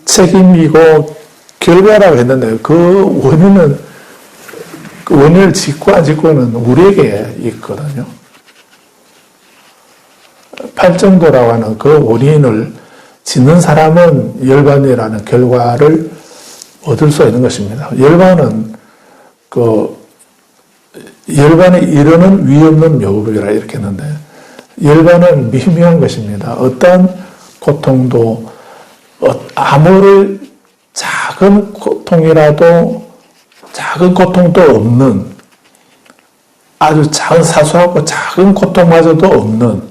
책임이고 결과라고 했는데 그 원인을 짓고 안 짓고는 우리에게 있거든요. 팔정도라고 하는 그 원인을 짓는 사람은 열반이라는 결과를 얻을 수 있는 것입니다. 열반은 열반에 이르는 위없는 묘법이라 이렇게 했는데, 열반은 미묘한 것입니다. 어떠한 고통도, 아무리 작은 고통이라도, 작은 고통도 없는, 아주 작은 사소하고 작은 고통마저도 없는,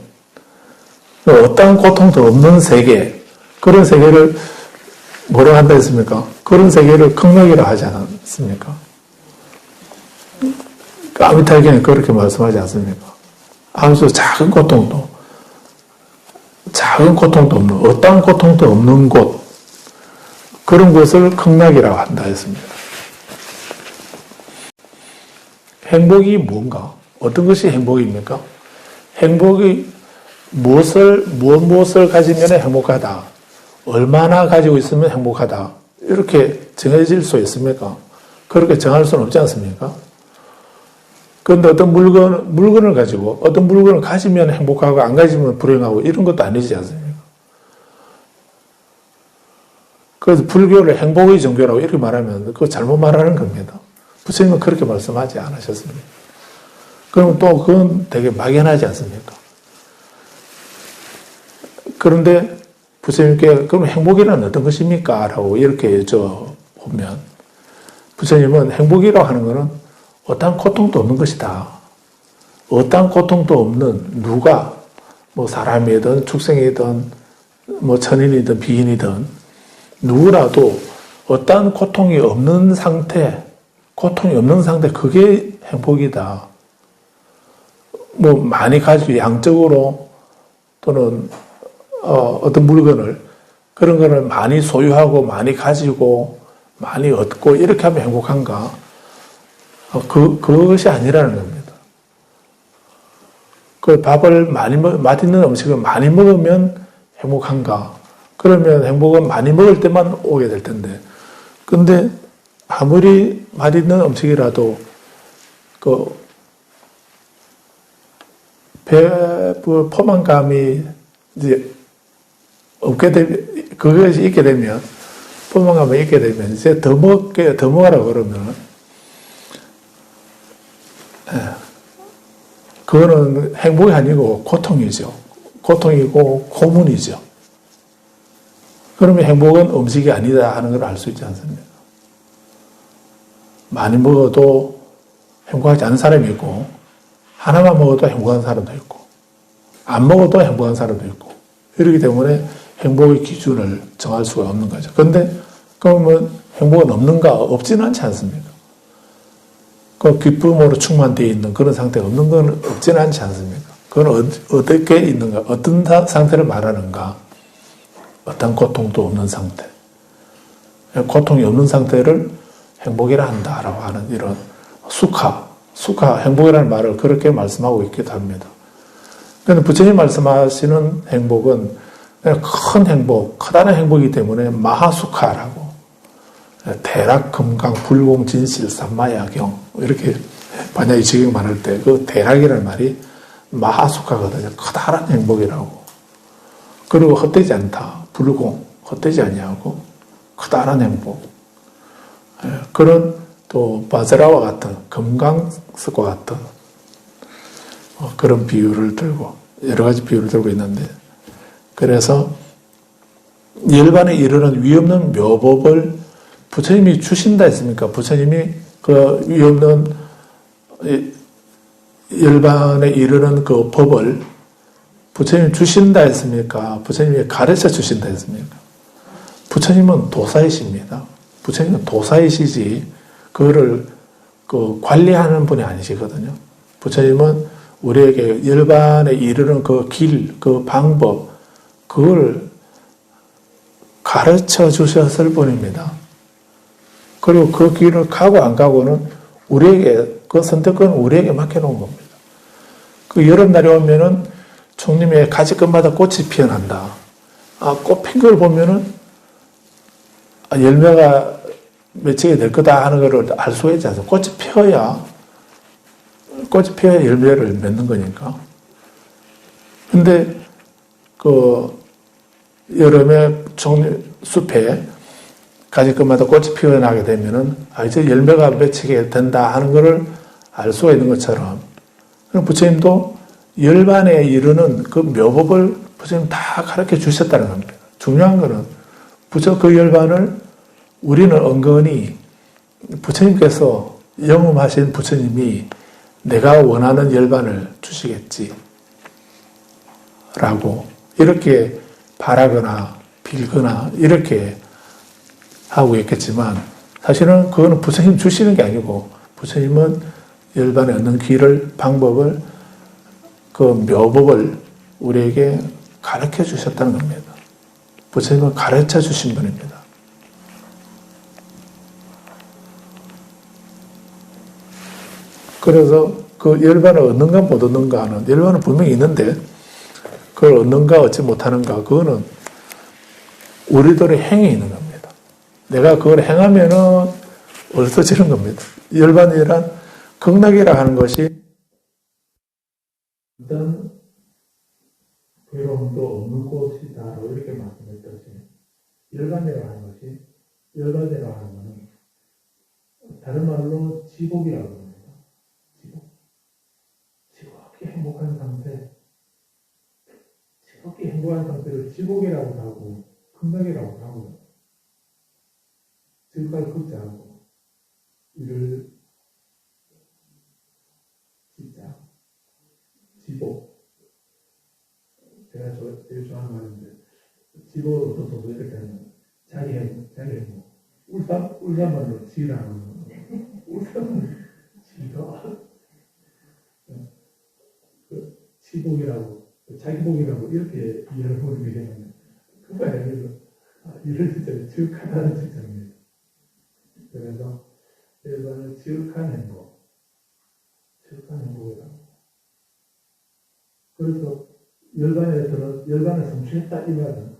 어떠한 고통도 없는 세계, 그런 세계를 뭐라고 한다 했습니까? 그런 세계를 극락이라고 하지 않았습니까? 아미타불경에 그렇게 말씀하지 않습니까? 아주 작은 고통도 없는, 어떠한 고통도 없는 곳, 그런 곳을 극락이라고 한다 했습니다. 행복이 뭔가? 어떤 것이 행복입니까? 행복이 무엇을 가지면 행복하다, 얼마나 가지고 있으면 행복하다, 이렇게 정해질 수 있습니까? 그렇게 정할 수는 없지 않습니까? 그런데 어떤 물건을 가지고, 어떤 물건을 가지면 행복하고 안 가지면 불행하고 이런 것도 아니지 않습니까? 그래서 불교를 행복의 종교라고 이렇게 말하면 그거 잘못 말하는 겁니다. 부처님은 그렇게 말씀하지 않으셨습니다. 그러면 또 그건 되게 막연하지 않습니까? 그런데 부처님께 그럼 행복이란 어떤 것입니까? 라고 이렇게 여쭤보면 부처님은 행복이라고 하는 것은 어떠한 고통도 없는 것이다. 어떠한 고통도 없는 누가, 뭐 사람이든 축생이든 뭐 천인이든 비인이든 누구라도 어떠한 고통이 없는 상태, 그게 행복이다. 뭐 많이 가지고 양적으로 또는 어떤 물건을, 그런 거를 많이 소유하고 많이 가지고 많이 얻고 이렇게 하면 행복한가? 그것이 아니라는 겁니다. 그 밥을 맛있는 음식을 많이 먹으면 행복한가? 그러면 행복은 많이 먹을 때만 오게 될 텐데, 근데 아무리 맛있는 음식이라도 포만감이 이제 그것이 있게 되면, 포만감이 있게 되면 이제 더 먹으라고 그러면 그거는 행복이 아니고 고통이죠. 고통이고 고문이죠. 그러면 행복은 음식이 아니다 하는 걸 알 수 있지 않습니까? 많이 먹어도 행복하지 않은 사람이 있고, 하나만 먹어도 행복한 사람도 있고, 안 먹어도 행복한 사람도 있고, 이렇기 때문에 행복의 기준을 정할 수가 없는 거죠. 그런데 그러면 행복은 없는가? 없지는 않지 않습니까? 그 기쁨으로 충만되어 있는 그런 상태가 없는 건 없지는 않지 않습니까? 그건 어떻게 있는가? 어떤 상태를 말하는가? 어떤 고통도 없는 상태. 고통이 없는 상태를 행복이라 한다라고 하는 이런 수카, 행복이라는 말을 그렇게 말씀하고 있기도 합니다. 그런데 부처님 말씀하시는 행복은 큰 행복, 크다는 행복이기 때문에 마하수카라고, 대락, 금강, 불공, 진실, 삼마야경, 이렇게 반야의 지경 말할 때 그 대락이라는 말이 마하수카거든요. 크다란 행복이라고. 그리고 헛되지 않다. 불공, 헛되지 아니하고 크다란 행복. 그런 또 바즈라와 같은, 금강석과 같은 그런 비유를 들고, 여러 가지 비유를 들고 있는데, 그래서 열반에 이르는 위없는 묘법을 부처님이 주신다 했습니까? 부처님이 그 위없는 열반에 이르는 그 법을 부처님이 주신다 했습니까? 부처님이 가르쳐 주신다 했습니까? 부처님은 도사이십니다. 부처님은 도사이시지 그거를 관리하는 분이 아니시거든요. 부처님은 우리에게 열반에 이르는 그 길, 그 방법, 그걸 가르쳐 주셨을 뿐입니다. 그리고 그 길을 가고 안 가고는 우리에게, 그 선택권은 우리에게 맡겨놓은 겁니다. 그 여름날이 오면은 총림의 가지끝마다 꽃이 피어난다. 꽃 핀 걸 보면은 열매가 맺히게 될 거다 하는 것을 알 수가 있지 않습니까? 꽃이 피어야 열매를 맺는 거니까. 근데, 여름에 숲에 가지끝마다 꽃이 피어나게 되면은, 이제 열매가 맺히게 된다 하는 것을 알 수가 있는 것처럼, 부처님도 열반에 이르는 그 묘법을 부처님 다 가르쳐 주셨다는 겁니다. 중요한 거는, 그 열반을 우리는 은근히 부처님께서 영음하신 부처님이 내가 원하는 열반을 주시겠지. 라고, 이렇게 바라거나 빌거나 이렇게 하고 있겠지만, 사실은 그거는 부처님 주시는 게 아니고, 부처님은 열반에 얻는 길을, 방법을, 그 묘법을 우리에게 가르쳐 주셨다는 겁니다. 부처님은 가르쳐 주신 분입니다. 그래서 그 열반을 얻는가 못 얻는가 하는, 열반은 분명히 있는데 그걸 얻는가 얻지 못하는가, 그거는 우리들의 행에 있는 겁니다. 내가 그걸 행하면은 얻어지는 겁니다. 열반이란 극락이라 하는 것이 어떤 괴로움도 없는 곳이다라고 이렇게 말씀했듯이, 열반이라고 하는 것이, 열반이라고 하는 것은 다른 말로 지복이라고 합니다. 지극히 행복한 상태, 지극히 행복한 상태를 지복이라고도 하고 극락이라고도 하고, 지극하게 극자하고 이를 진짜 지복, 제가 제일 좋아하는 말인데, 지복을 어떤 정도 이렇게 하면 자기 행복, 울산말로 지라는 울산말로 지가 지복이라고, 자기복이라고 이렇게 이해를 보는 게 되면, 그거 아니라 이를 진짜 지극하다는 측정입니다. 그래서 일반은 지극한 행복이라고. 그래서 열반을 성취했다 이 말은,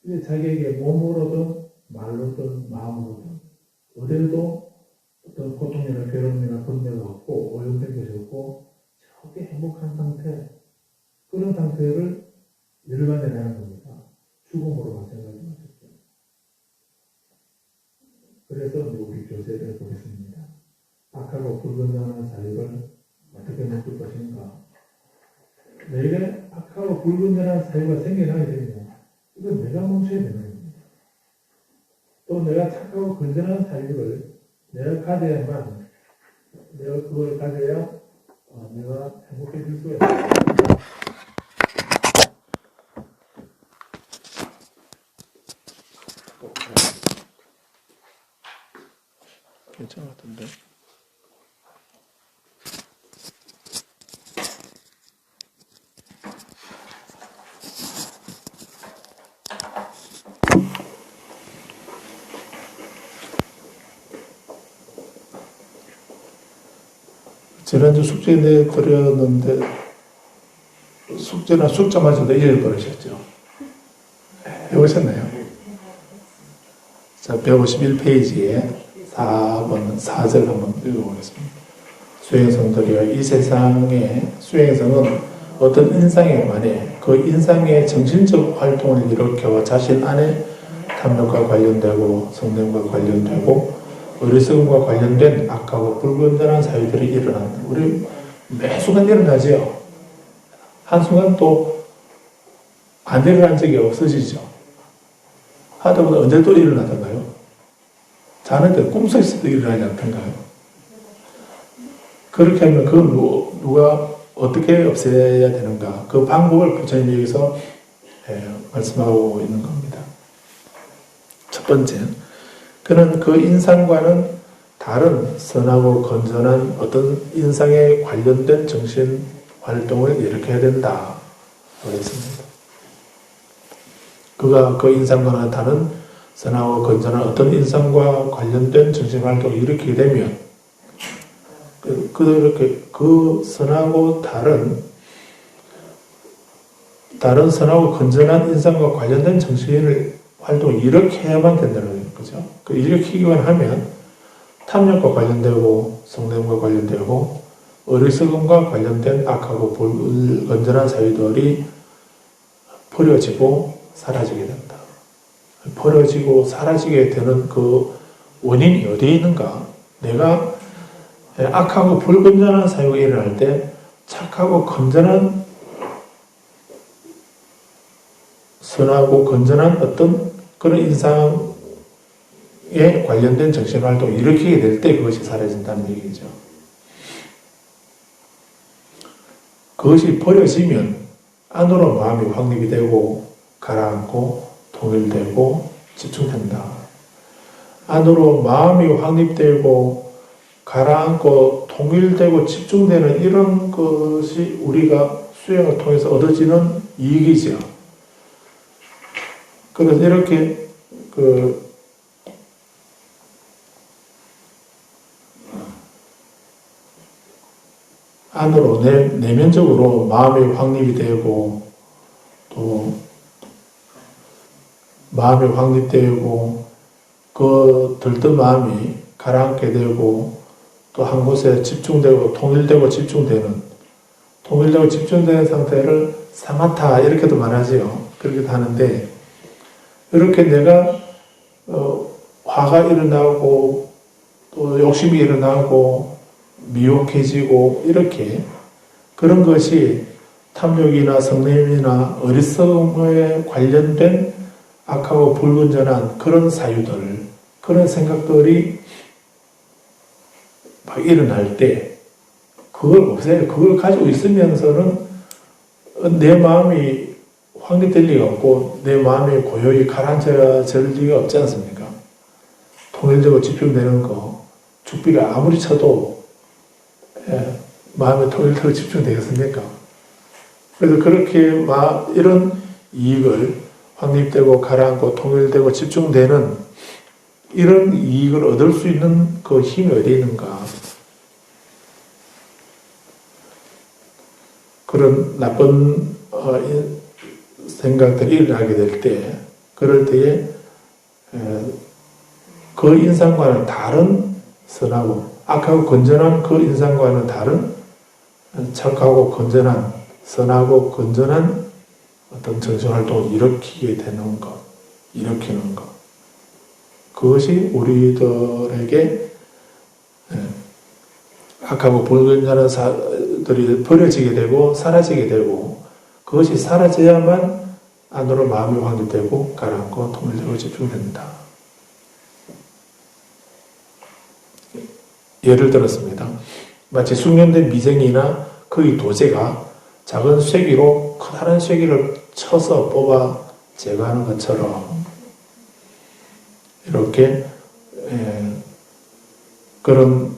이게 자기에게 몸으로든 말로든 마음으로든 어딜도 어떤 고통이나 괴로움이나 번뇌가 없고 오염된 것이 없고 저게 행복한 상태, 그런 상태를 열반이라는 겁니다. 죽음으로 마찬가지로 하셨죠. 그래서 우리 교재를 보겠습니다. 악하고 불건전한 사유를 어떻게 묶을 것인가. 내게 악하고 불건전한 사유가 생겨나게 되면 이건 내가 멈춰야 되는 겁니다. 또 내가 착하고 건전한 사유를 내가 가져야만, 내가 그걸 가져야 내가 행복해질 수가 있습니다. 괜찮은 것 같은데. 지난주 숙제 내드렸는데 숙제나 숙자마저도 잃어버리셨죠? 해보셨나요? 자, 151페이지에 4번 4절 한번 읽어보겠습니다. 수행성들이여, 이 세상의 수행성은 어떤 인상에 관해 그 인상의 정신적 활동을 일으켜 자신 안에 탐욕과 관련되고 성냄과 관련되고 어리석음과 관련된 악하고 불건전한 사유들이 일어난다. 우리 매 순간 일어나죠. 한순간 또 안 일어난 적이 없어지죠. 하다 보다 언제 또 일어나던가요? 자는데 꿈속에서도 일어나지 않던가요? 그렇게 하면 그걸 누가 어떻게 없애야 되는가? 그 방법을 부처님이 여기서 말씀하고 있는 겁니다. 첫 번째, 그는 그 인상과는 다른 선하고 건전한 어떤 인상에 관련된 정신 활동을 일으켜야 된다. 그랬습니다. 그가 그 인상과는 다른 선하고 건전한 어떤 인상과 관련된 정신 활동을 일으키게 되면, 그렇게 그 선하고 다른 선하고 건전한 인상과 관련된 정신을 활동을 일으켜야만 된다는 거죠. 그 일으키기만 하면 탐욕과 관련되고 성냄과 관련되고 어리석음과 관련된 악하고 불건전한 사유들이 버려지고 사라지게 된다. 버려지고 사라지게 되는 그 원인이 어디에 있는가? 내가 악하고 불건전한 사유가 일어날 때 착하고 건전한 선하고 건전한 어떤 그런 인상에 관련된 정신활동을 일으키게 될 때 그것이 사라진다는 얘기죠. 그것이 버려지면 안으로 마음이 확립이 되고 가라앉고 통일되고 집중된다. 안으로 마음이 확립되고 가라앉고 통일되고 집중되는 이런 것이 우리가 수행을 통해서 얻어지는 이익이죠. 그래서 이렇게 안으로 내면적으로 마음이 확립이 되고 또 마음이 확립되고 그 들뜬 마음이 가라앉게 되고 또 한 곳에 집중되고 통일되고 집중되는 상태를 사마타 이렇게도 말하지요. 그렇게도 하는데 이렇게 내가 화가 일어나고 또 욕심이 일어나고 미혹해지고 이렇게 그런 것이 탐욕이나 성냄이나 어리석음에 관련된 악하고 불건전한 그런 사유들, 그런 생각들이 막 일어날 때 그걸 없애요. 그걸 가지고 있으면서는 내 마음이 확립될 리가 없고 내 마음이 고요히 가라앉을 리가 없지 않습니까? 통일되고 집중되는 거 죽비를 아무리 쳐도 마음에 통일되고 집중되겠습니까? 그래서 그렇게 이런 이익을 확립되고 가라앉고 통일되고 집중되는 이런 이익을 얻을 수 있는 그 힘이 어디에 있는가? 그런 나쁜 생각들이 일어나게 될 때, 그럴 때에 그 인상과는 다른 선하고 악하고 건전한 그 인상과는 다른 착하고 건전한 선하고 건전한 어떤 정신활동을 일으키게 되는 것, 일으키는 것. 그것이 우리들에게 악하고 불건전한 사들이 버려지게 되고 사라지게 되고 그것이 사라져야만 안으로 마음이 확립되고 가라앉고 통일되고 집중된다. 예를 들었습니다. 마치 숙련된 미생이나 거의 도제가 작은 쐐기로 커다란 쐐기를 쳐서 뽑아 제거하는 것처럼 이렇게 그런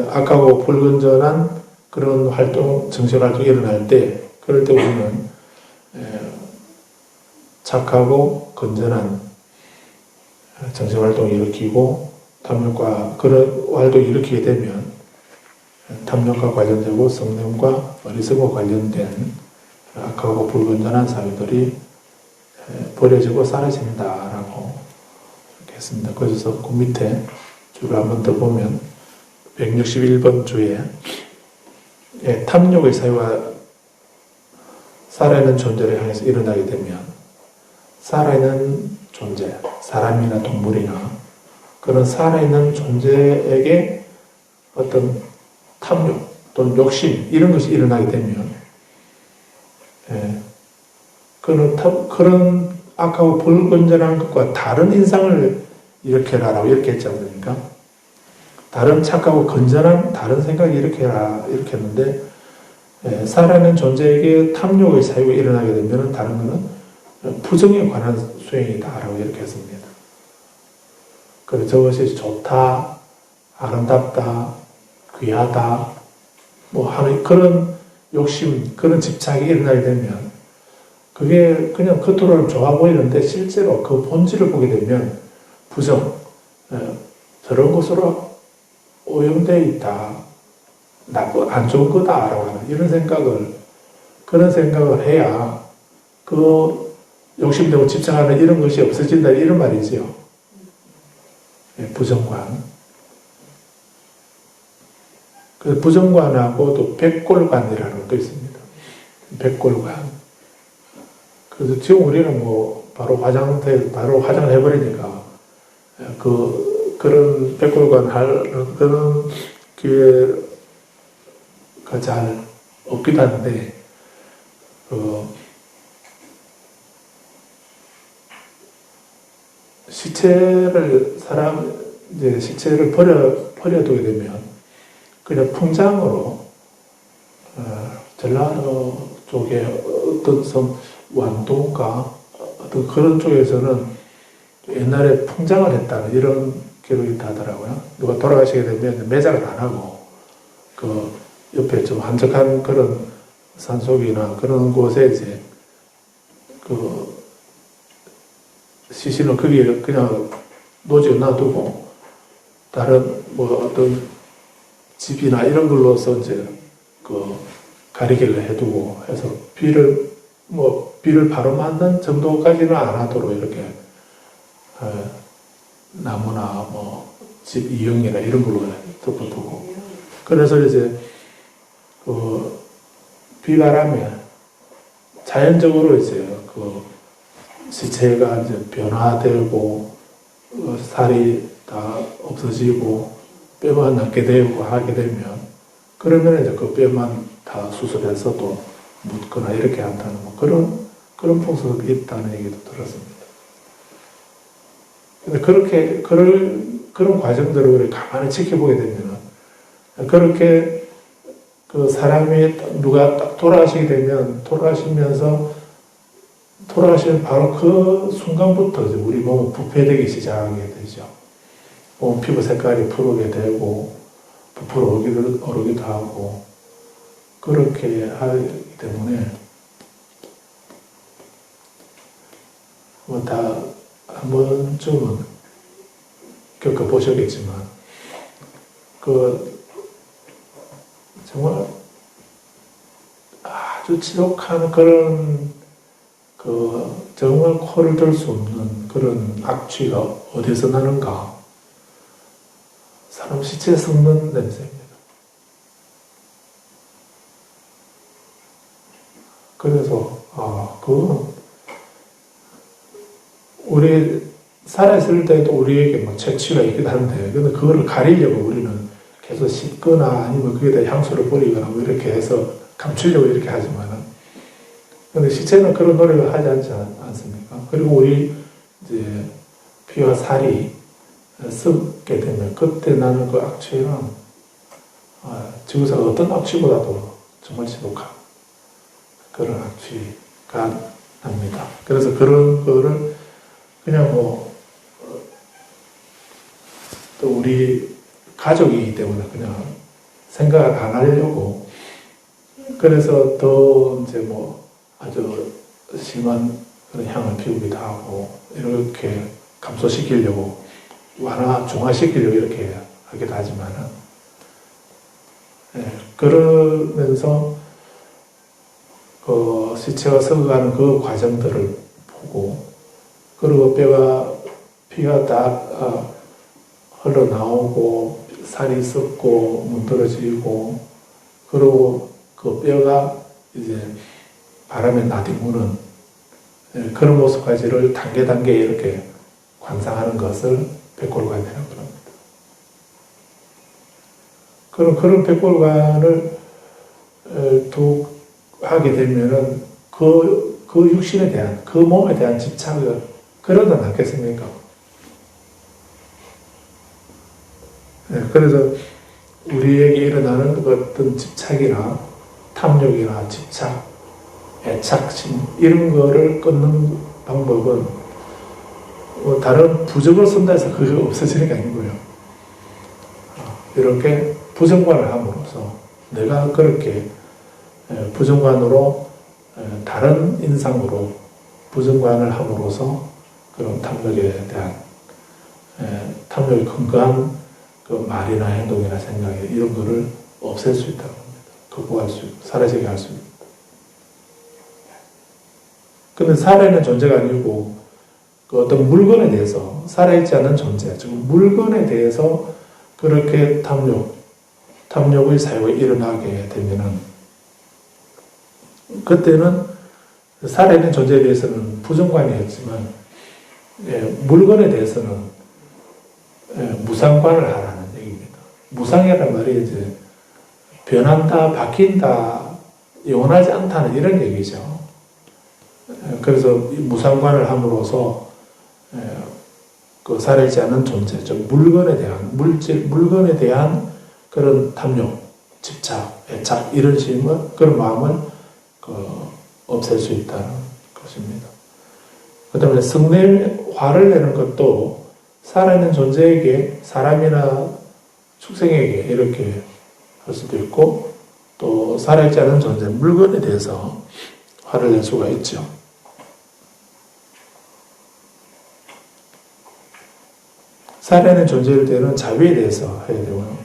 악하고 불건전한 그런 활동, 정신활동이 일어날 때 그럴 때 우리는 착하고 건전한 정신활동을 일으키고 탐욕과 그런 활동을 일으키게 되면 탐욕과 관련되고 성냄과 어리석음과 관련된 악하고 불건전한 사유들이 버려지고 사라진다라고 이렇게 했습니다. 그래서 그 밑에 줄을 한번 더 보면 161번 주에 탐욕의 사유가 살아있는 존재를 향해서 일어나게 되면 살아있는 존재, 사람이나 동물이나 그런 살아있는 존재에게 어떤 탐욕 또는 욕심 이런 것이 일어나게 되면 그런 악하고 불건전한 것과 다른 인상을 일으켜라라고 이렇게 했지 않습니까? 다른 착하고 건전한 다른 생각을 일으켜라 이렇게 했는데 살아있는 존재에게 탐욕의 사유가 일어나게 되면 다른 것은 부정에 관한 수행이다라고 이렇게 했습니다. 그래서 저것이 좋다, 아름답다, 귀하다 뭐 하는 그런 욕심, 그런 집착이 일어나게 되면 그게 그냥 겉으로는 좋아 보이는데 실제로 그 본질을 보게 되면 부정, 저런 것으로 오염되어 있다, 안 좋은 거다라고 하는 이런 그런 생각을 해야 그 욕심되고 집착하는 이런 것이 없어진다 이런 말이지요. 부정관. 그 부정관하고 또 백골관이라는 것도 있습니다. 백골관. 그래서 지금 우리는 뭐 바로 화장을 해버리니까 그런 백골관 할 그런 기회가 잘 없기도 한데 시체를 버려두게 되면 그냥 풍장으로 전라도 쪽에 어떤 섬 완도인가 어떤 그런 쪽에서는 옛날에 풍장을 했다는 이런 기록이 있다 하더라고요. 누가 돌아가시게 되면 매장을 안 하고 그 옆에 좀 한적한 그런 산속이나 그런 곳에 이제 그 시신을 거기에 그냥 노지에 놔두고 다른 뭐 어떤 집이나 이런 걸로서 이제 그 가리개를 해두고 해서 비를 바로 맞는 정도까지는 안 하도록 이렇게 나무나 뭐 집 이형이나 이런 걸로 덮어두고 그래서 이제 그 비바람에 자연적으로 이제 그 시체가 이제 변화되고 살이 다 없어지고 뼈만 남게 되고 하게 되면 그러면 이제 그 뼈만 다 수술해서 또 묻거나 이렇게 한다는 뭐 그런 풍습이 있다는 얘기도 들었습니다. 근데 그런 과정들을 우리 가만히 지켜보게 되면 그렇게 그 사람이 누가 딱 돌아가시게 되면 돌아가시면 바로 그 순간부터 이제 우리 몸은 부패되기 시작하게 되죠. 몸 피부 색깔이 푸르게 되고 부풀어 오르기도 하고 그렇게 하기 때문에 뭐 다 한 번쯤은 겪어보셨겠지만 정말 아주 지독한 그런 정말 코를 들 수 없는 그런 악취가 어디서 나는가? 사람 시체 썩는 냄새입니다. 그래서 그거는 우리 살아있을 때도 우리에게 뭐 채취가 있긴 한데 근데 그거를 가리려고 우리는 계속 씻거나 아니면 거기다 향수를 뿌리거나 뭐 이렇게 해서 감추려고 이렇게 하지만은 근데 시체는 그런 노력을 하지 않습니까? 그리고 우리 이제 피와 살이 썩게 되면 그때 나는 그 악취는 지구상 어떤 악취보다도 정말 지독한 그런 악취가 납니다. 그래서 그런 거를 그냥 또 우리 가족이기 때문에 그냥 생각을 안 하려고 그래서 더 이제 아주 심한 그런 향을 피우기도 하고 이렇게 감소시키려고 중화시키려고 이렇게 하기도 하지만은 그러면서 그 시체가 썩어가는 그 과정들을 보고 그리고 피가 다 흘러나오고 살이 썩고 문드러지고 그리고 그 뼈가 이제 바람에 나뒹구는 그런 모습까지를 단계 이렇게 관상하는 것을 백골관이라고 합니다. 그런 백골관을 하게 되면은 그 육신에 대한, 그 몸에 대한 집착을 그러다 낫겠습니까? 그래서 우리에게 일어나는 어떤 집착이나 탐욕이나 집착, 애착심 이런 거를 끊는 방법은 다른 부적을 쓴다 해서 그게 없어지는 게 아니고요. 이렇게 부정관을 함으로써 내가 그렇게 부정관으로 다른 인상으로 부정관을 함으로써 그런 탐욕에 대한 탐욕이 근거한 그 말이나 행동이나 생각이 이런 거를 없앨 수 있다고 합니다. 극복할 수 있고 사라지게 할 수 있다. 근데 살아있는 존재가 아니고 그 어떤 물건에 대해서 살아있지 않은 존재, 즉 물건에 대해서 그렇게 탐욕의 사유가 일어나게 되면은 그때는 살아있는 존재에 대해서는 부정관이었지만 물건에 대해서는 무상관을 하라는 얘기입니다. 무상이라는 말이 이제 변한다, 바뀐다, 영원하지 않다는 이런 얘기죠. 그래서 무상관을 함으로써 그 살아있지 않은 존재, 즉 물건에 대한 물건에 대한 그런 탐욕, 집착, 애착 이런 식의 그런 마음을 없앨 수 있다는 것입니다. 그 다음에 성냄, 화를 내는 것도 살아있는 존재에게, 사람이나 축생에게 이렇게 할 수도 있고, 또 살아있지 않은 존재, 물건에 대해서 화를 낼 수가 있죠. 살아있는 존재일 때는 자비에 대해서 해야 되고요.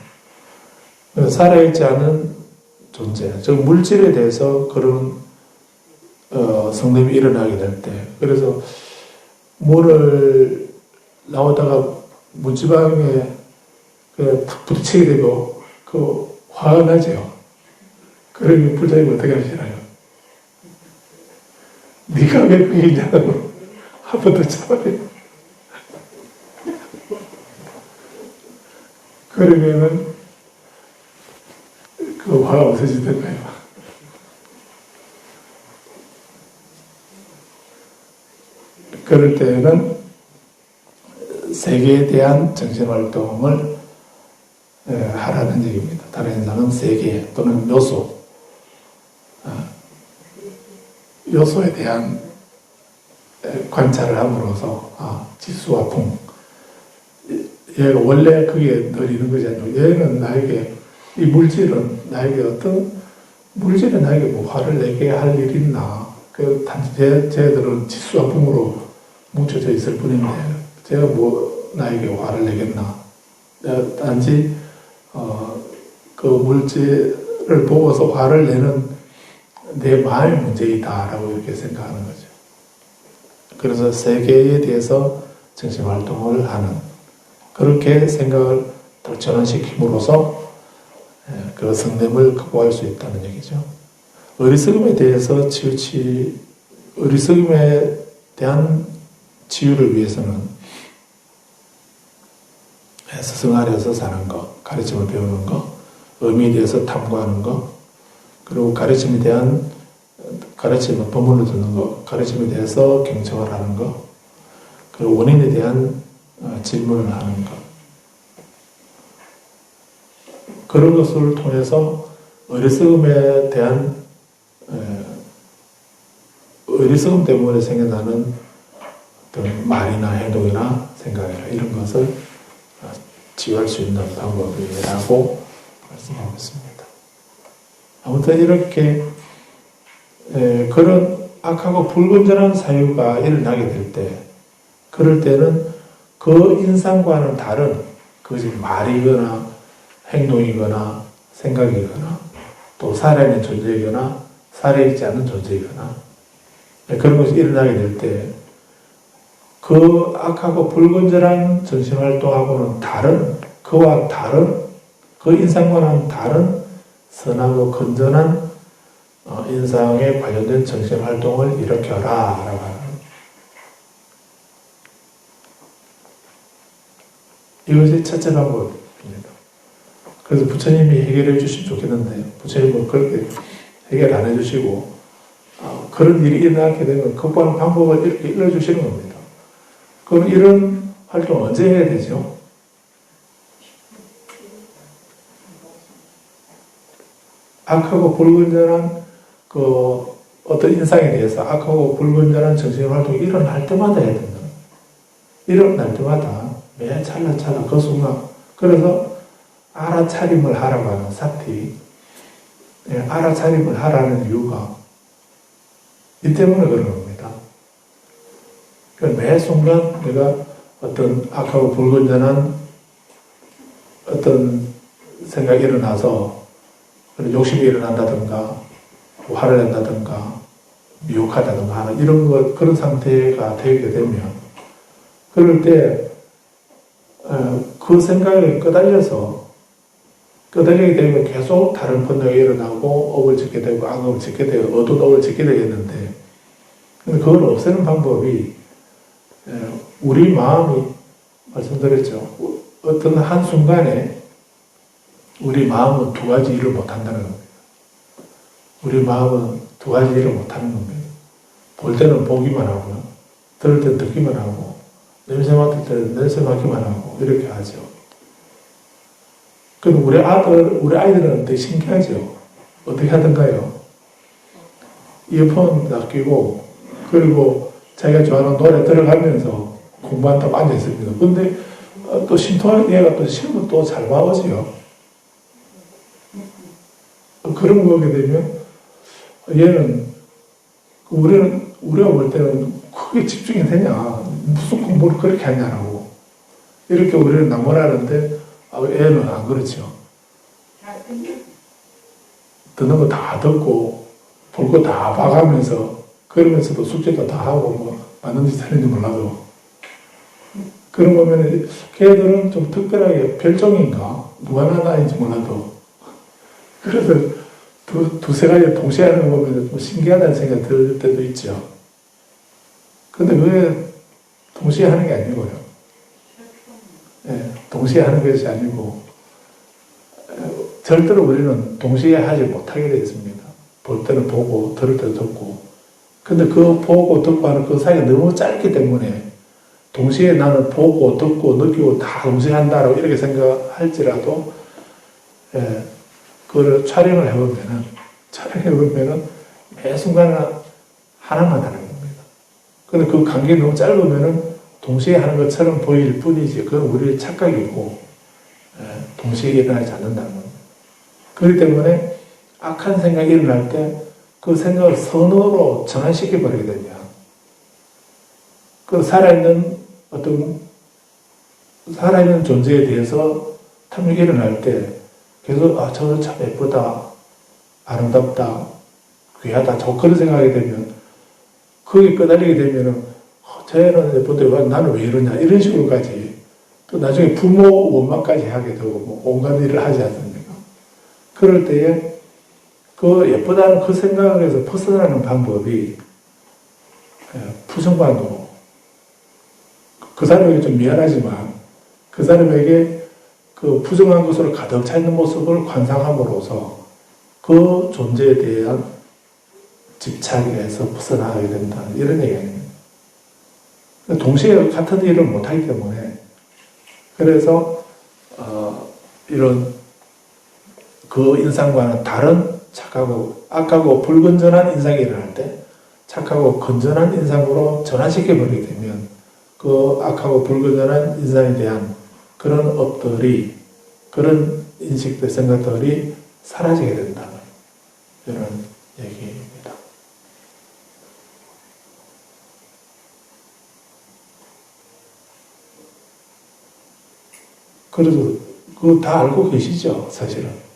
살아있지 않은 존재, 즉 물질에 대해서 그런 성냄이 일어나게 될 때, 그래서 물을 나오다가 문지방에 탁 부딪히게 되고 화가 나죠. 그러면 불자님은 어떻게 하시나요? 네가 왜 그게 있냐고 한 번 더 잡아요. 그러면은 그 화가 없어지던가요? 그럴 때는 세계에 대한 정신활동을 하라는 얘기입니다. 다른 인상은 세계 또는 요소에 대한 관찰을 함으로써 지수와 풍, 얘가 원래 그게 늘 있는 거지 않고 얘는 나에게, 이 물질은 나에게 물질은 나에게 뭐 화를 내게 할 일이 있나. 단지 쟤들은 지수와 풍으로 뭉쳐져 있을 뿐인데 제가 뭐 나에게 화를 내겠나. 단지 그 물질을 보고서 화를 내는 내 마음의 문제이다라고 이렇게 생각하는 거죠. 그래서 세계에 대해서 정신활동을 하는, 그렇게 생각을 더 전환시킴으로써 그 성냄을 극복할 수 있다는 얘기죠. 어리석음에 대해서 어리석음에 대한 치유를 위해서는 스승 아래에서 사는 것, 가르침을 배우는 것, 의미에 대해서 탐구하는 것, 그리고 가르침을 법문을 듣는 것, 가르침에 대해서 경청을 하는 것, 그리고 원인에 대한 질문을 하는 것. 그런 것을 통해서 어리석음에 대한 어리석음 때문에 생겨나는 어떤 말이나 행동이나 생각이나 이런 것을 치유할 수 있는 방법이라고 말씀하고 있습니다. 아무튼 이렇게 그런 악하고 불건전한 사유가 일어나게 될 때, 그럴 때는 그 인상과는 다른, 그것이 말이거나 행동이거나 생각이거나 또 살아있는 존재이거나 살아있지 않는 존재이거나 그런 것이 일어나게 될 때 그 악하고 불건전한 정신활동하고는 다른, 그와 다른, 그 인상과는 다른 선하고 건전한 인상에 관련된 정신활동을 일으켜라 라고 하는, 이것이 첫째 방법입니다. 그래서 부처님이 해결해 주시면 좋겠는데 부처님은 그렇게 해결 안 해주시고 그런 일이 일어나게 되면 극복하는 방법을 이렇게 일러주시는 겁니다. 그럼 이런 활동 언제 해야 되죠? 악하고 불건전한 그 어떤 인상에 대해서 악하고 불건전한 정신활동이 일어날 때마다 해야 된다. 일어날 때마다 매 찰나찰나 그 순간, 그래서 알아차림을 하라고 하는 사티, 알아차림을 하라는 이유가 이 때문에 그런 겁니다. 그러니까 매 순간 내가 어떤 악하고 불건전한 어떤 생각이 일어나서 욕심이 일어난다든가 화를 낸다든가 미혹하다든가 하는 이런 것, 그런 상태가 되게 되면 그럴 때 그 생각에 끄달리게 되면 계속 다른 번뇌가 일어나고 억을 짓게 되고 악을 짓게 되고 어두운 억을 짓게 되겠는데, 근데 그걸 없애는 방법이 우리 마음이, 말씀드렸죠, 어떤 한순간에 우리 마음은 두 가지 일을 못한다는 겁니다. 우리 마음은 두 가지 일을 못하는 겁니다. 볼 때는 보기만 하고요, 들을 때는 듣기만 하고, 냄새 맡을 때는 냄새 맡기만 하고, 이렇게 하죠. 그럼 우리 아이들은 되게 신기하죠. 어떻게 하던가요? 이어폰 딱 끼고, 그리고 자기가 좋아하는 노래 들어가면서 공부한다고 앉아있습니다. 근데 또 신통한 얘가 또 시험을 또 잘 봐오지요. 그런 거 보게 되면, 얘는, 우리가 볼 때는 크게 집중이 되냐, 무슨 공부를 그렇게 하냐라고. 이렇게 우리는 낙문하는데, 애는 안 그렇죠. 듣는 거 다 듣고, 볼 거 다 봐가면서, 그러면서도 숙제도 다 하고, 뭐, 맞는 짓 하는지 몰라도. 그런 거 보면, 걔들은 좀 특별하게 별종인가? 누가 나나인지 몰라도. 그래서 두세 가지 동시에 하는 거 보면 좀 신기하다는 생각이 들 때도 있죠. 근데 왜 동시에 하는 게 아니고요. 예, 동시에 하는 것이 아니고, 절대로 우리는 동시에 하지 못하게 되어 있습니다. 볼 때는 보고, 들을 때는 듣고. 근데 그 보고, 듣고 하는 그 사이가 너무 짧기 때문에, 동시에 나는 보고, 듣고, 느끼고 다 동시에 한다라고 이렇게 생각할지라도, 그걸 촬영을 해보면은, 매 순간 하나만 하는 겁니다. 근데 그 간격이 너무 짧으면은, 동시에 하는 것처럼 보일 뿐이지, 그건 우리의 착각이고, 동시에 일어나지 않는다는 겁니다. 그렇기 때문에 악한 생각이 일어날 때 그 생각을 선어로 전환시켜버리게 되면, 그 살아있는 존재에 대해서 탐욕이 일어날 때 계속, 저는 참 예쁘다, 아름답다, 귀하다, 그런 생각이 되면, 거기에 끄달리게 되면은, 쟤는 예쁜데 나는 왜 이러냐, 이런 식으로까지, 또 나중에 부모 원망까지 하게 되고, 뭐 온갖 일을 하지 않습니까? 그럴 때에 그 예쁘다는 그 생각에서 벗어나는 방법이 부정관으로, 그 사람에게 좀 미안하지만 그 사람에게 그 부정한 것으로 가득 차 있는 모습을 관상함으로써 그 존재에 대한 집착에서 벗어나게 된다, 이런 얘기 아닙니다. 동시에 같은 일을 못하기 때문에, 그래서 이런 그 인상과는 다른 착하고 악하고 불건전한 인상이 일어날 때 착하고 건전한 인상으로 전환시켜버리게 되면, 그 악하고 불건전한 인상에 대한 그런 업들이, 그런 인식들, 생각들이 사라지게 된다는 이런 얘기입니다. 그래서 그거 다 알고 계시죠, 사실은.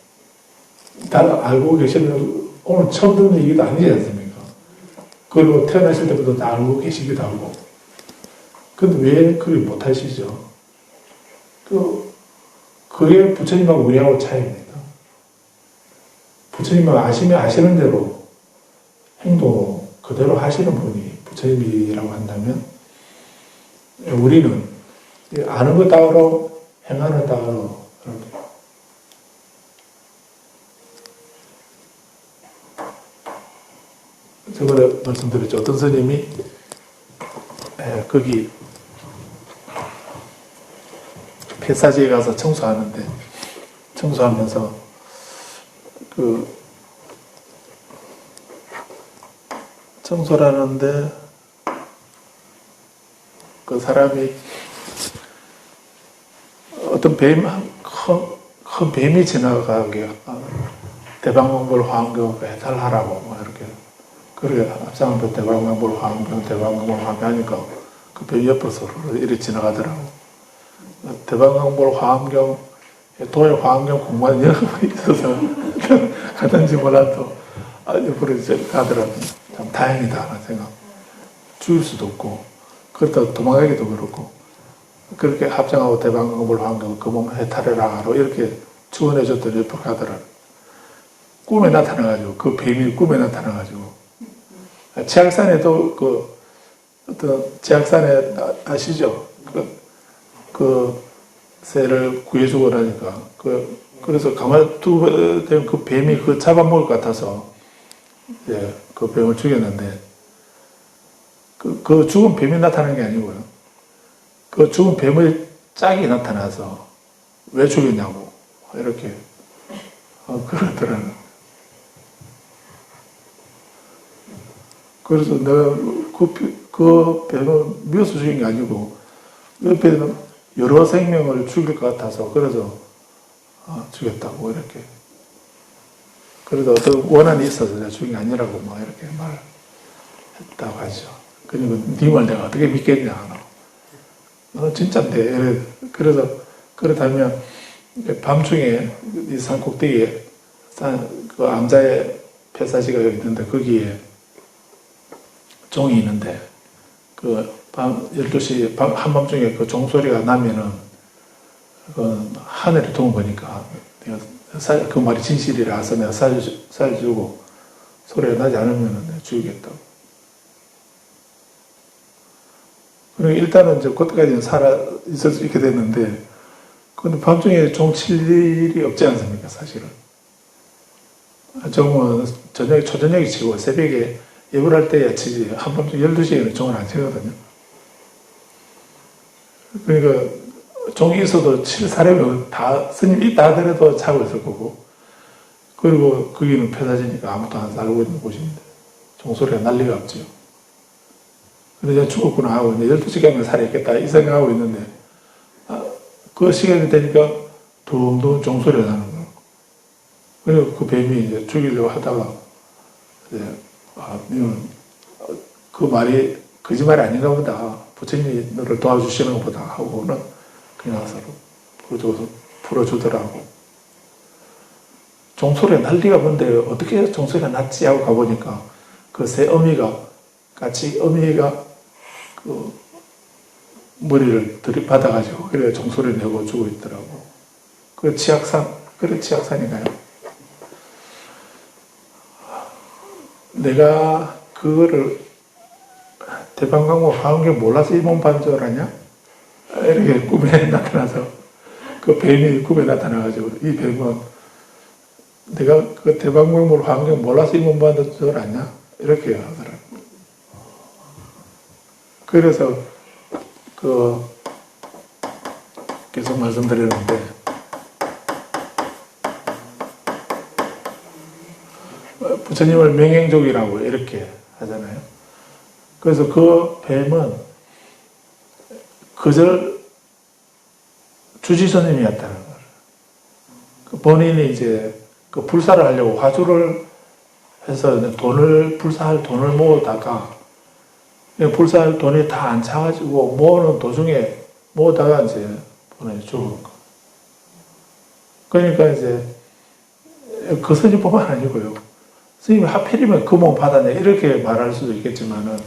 다 알고 계시는, 오늘 처음 듣는 얘기도 아니지 않습니까? 그리고 태어나실 때부터 다 알고 계시기도 하고. 근데 왜 그걸 못하시죠? 그게 부처님하고 우리하고 차이입니다. 부처님은 아시면 아시는 대로 행동 그대로 하시는 분이 부처님이라고 한다면, 우리는 아는 거 따로 행하는 따로, 저번에 말씀드렸죠. 어떤 스님이 거기 폐사지에 가서 청소하면서 청소를 하는데 그 사람이 어떤 큰 뱀이 지나가게 대방명불 화엄경 해달하라고 뭐 이렇게, 그렇게 앞장을 대방명불 화엄경 하니까 그 뱀 옆에서 이렇게 지나가더라고. 대방명불 화엄경, 도에 화엄경 공부한 여러분이 있어서 가든지 몰라도 옆으로 가더라고. 참 다행이다 하는 생각. 죽일 수도 없고, 그렇다고 도망가기도 그렇고. 그렇게 합장하고 대방공을 하면 그 몸 해탈해라 하고 이렇게 주원해줬던 옆에 가더라. 꿈에 나타나가지고, 그 뱀이 꿈에 나타나가지고. 지악산에도 어떤 지악산에 아시죠? 그 새를 구해주고 나니까. 그래서 가만히 두고 되면 그 뱀이 그 잡아먹을 것 같아서 이제 그 뱀을 죽였는데 그 죽은 뱀이 나타난 게 아니고요. 그 죽은 뱀의 짝이 나타나서 왜 죽였냐고 이렇게 그러더라고요. 그래서 내가 그 뱀을 미워서 죽인 게 아니고 옆에는 여러 생명을 죽일 것 같아서 그래서 죽였다고 이렇게. 그래도 어떤 원한이 있어서 내가 죽인 게 아니라고 막 이렇게 말했다고 하죠. 그리고 님을 내가 어떻게 믿겠냐. 진짜인데. 그래서 그렇다면 밤중에 이 산 꼭대기에 그 암자의 폐사지가 있는데 거기에 종이 있는데 그 밤 12시 한밤중에 그 종소리가 나면은 그 하늘에 둥을 보니까 그 말이 진실이라서 내가 살려주고 소리가 나지 않으면 내가 죽이겠다고. 그리고 일단은 이제 그때까지는 살아 있을 수 있게 됐는데 근데 밤중에 종 칠 일이 없지 않습니까, 사실은. 종은 초저녁에 치고 새벽에 예불 할 때야 치지 한밤중 12시에는 종을 안 치거든요. 그러니까 종이 있어도 칠 사람은 다 스님이 있다 하더라도 자고 있을 거고 그리고 거기는 폐사지니까 아무도 안 살고 있는 곳인데 종소리가 난리가 없죠. 그래서 죽었구나 하고 이제 12시 가면 살아있겠다 이 생각하고 있는데 그 시간이 되니까 둥둥 종소리가 나는 거예요. 그리고 그 뱀이 이제 죽이려고 하다가 이제 그 말이 거짓말이 아닌가 보다. 부처님이 너를 도와주시는 것보다 하고는 그냥 서로 풀어주더라고. 종소리가 난리가 뭔데 어떻게 종소리가 났지 하고 가보니까 그 새 어미가 그 머리를 들이받아가지고 그래 종소리 내고 주고 있더라고. 그 치악산인가요? 내가 그거를 대방광고 화엄경 몰라서 이 몸 반 줄 알았냐? 이렇게 꿈에 나타나서 그 뱀이 꿈에 나타나가지고 이 뱀은 내가 그 대방광고 화엄경 몰라서 이 몸 반 줄 알았냐? 이렇게 하더라고. 그래서 계속 말씀드리는데 부처님을 명행족이라고 이렇게 하잖아요. 그래서 그 뱀은 그저 주지스님이었다는 거예요. 그 본인이 이제 그 불사를 하려고 화주를 해서 불사할 돈을 모으다가 불사할 돈이 다 안 차가지고 모으는 도중에 모으다가 이제 죽은 거. 그러니까 이제 그 스님뿐만 아니고요. 스님이 하필이면 그 몸 받았냐 이렇게 말할 수도 있겠지만은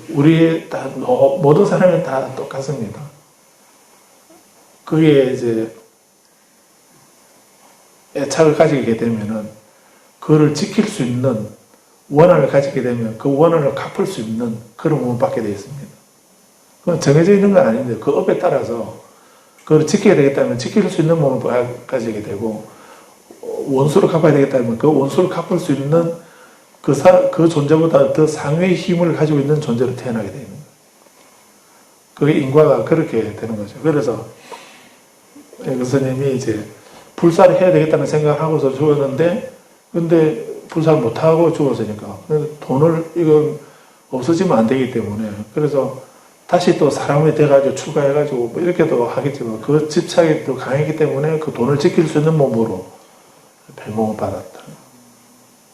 우리 모든 사람이 다 똑같습니다. 그게 이제 애착을 가지게 되면은 그거를 지킬 수 있는 원한을 가지게 되면 그 원한을 갚을 수 있는 그런 몸을 받게 되어 있습니다. 그건 정해져 있는 건 아닌데 그 업에 따라서 그걸 지켜야 되겠다면 지킬 수 있는 몸을 가지게 되고 원수를 갚아야 되겠다면 그 원수를 갚을 수 있는 그 존재보다 더 상위의 힘을 가지고 있는 존재로 태어나게 되는 거예요. 그게 인과가 그렇게 되는 거죠. 그래서 그 스님이 이제 불사를 해야 되겠다는 생각을 하고서 죽었는데 근데 불사를 못하고 죽었으니까 돈을 이건 없어지면 안 되기 때문에 그래서 다시 또 사람이 돼가지고 추가해가지고 뭐 이렇게도 하겠지만 그 집착이 또 강했기 때문에 그 돈을 지킬 수 있는 몸으로 뱀몸을 받았다.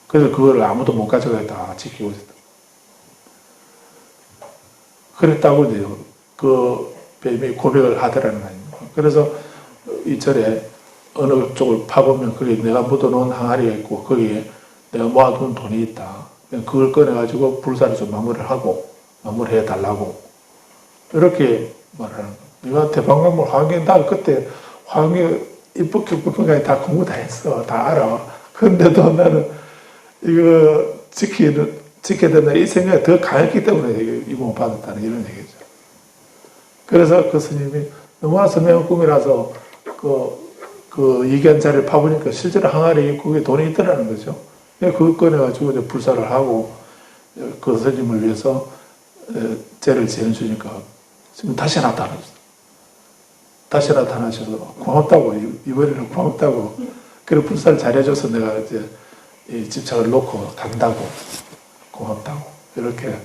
그래서 그걸 아무도 못 가져가 다 지키고 있었다. 그랬다고 이제 그 뱀이 고백을 하더라는 거 아닙니까? 그래서 이 절에 어느 쪽을 파보면 거기 내가 묻어놓은 항아리가 있고 거기에 내가 모아둔 돈이 있다. 그걸 꺼내가지고 불사를 좀 마무리해 달라고 이렇게 말하는 겁니다. 네가 대방광물 화학연, 나 그때 화학연 입법규 부분까지 다 공부 다 했어. 다 알아. 그런데도 나는 이거 지켜야 된다. 이 생각이 더 강했기 때문에 이거 못 받았다는 이런 얘기죠. 그래서 그 스님이 너무나 선명한 꿈이라서 그 이견자를 파보니까 실제로 항아리 그게 돈이 있더라는 거죠. 그거 꺼내가지고 이제 불사를 하고 그 스님을 위해서 죄를 지어주니까 지금 다시 나타났어요. 다시 나타나셔서 고맙다고, 이번에는 고맙다고. 그래 불사를 잘해줘서 내가 이제 이 집착을 놓고 간다고, 고맙다고 이렇게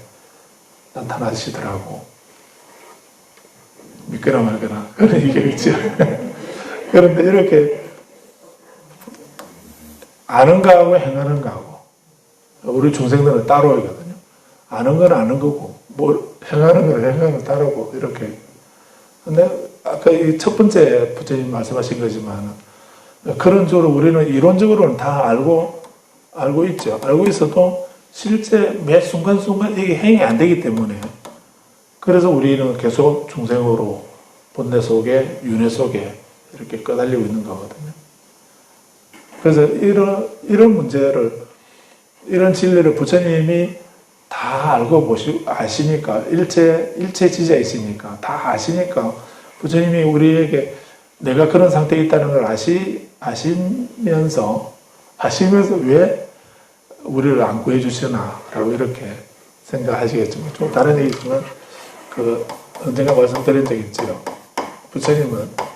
나타나시더라고. 믿거나 말거나 그런 얘기겠죠. 그런데 이렇게 아는 거하고 행하는 거하고 우리 중생들은 따로이거든요. 아는 건 아는 거고 뭐 행하는 건 행하는 건 따로고 이렇게. 근데 아까 이 첫 번째 부처님 말씀하신 거지만 그런 쪽으로 우리는 이론적으로는 다 알고 있죠. 알고 있어도 실제 매 순간순간 이게 행이 안 되기 때문에 그래서 우리는 계속 중생으로 본뇌 속에 윤회 속에 이렇게 꺼달리고 있는 거거든요. 그래서 이런 문제를 이런 진리를 부처님이 다 알고 아시니까 일체지자이시니까 다 아시니까 부처님이 우리에게 내가 그런 상태에 있다는 걸 아시면서 왜 우리를 안 구해주시나 라고 이렇게 생각하시겠지만 좀 다른 얘기지만 언젠가 말씀드린 적 있죠. 부처님은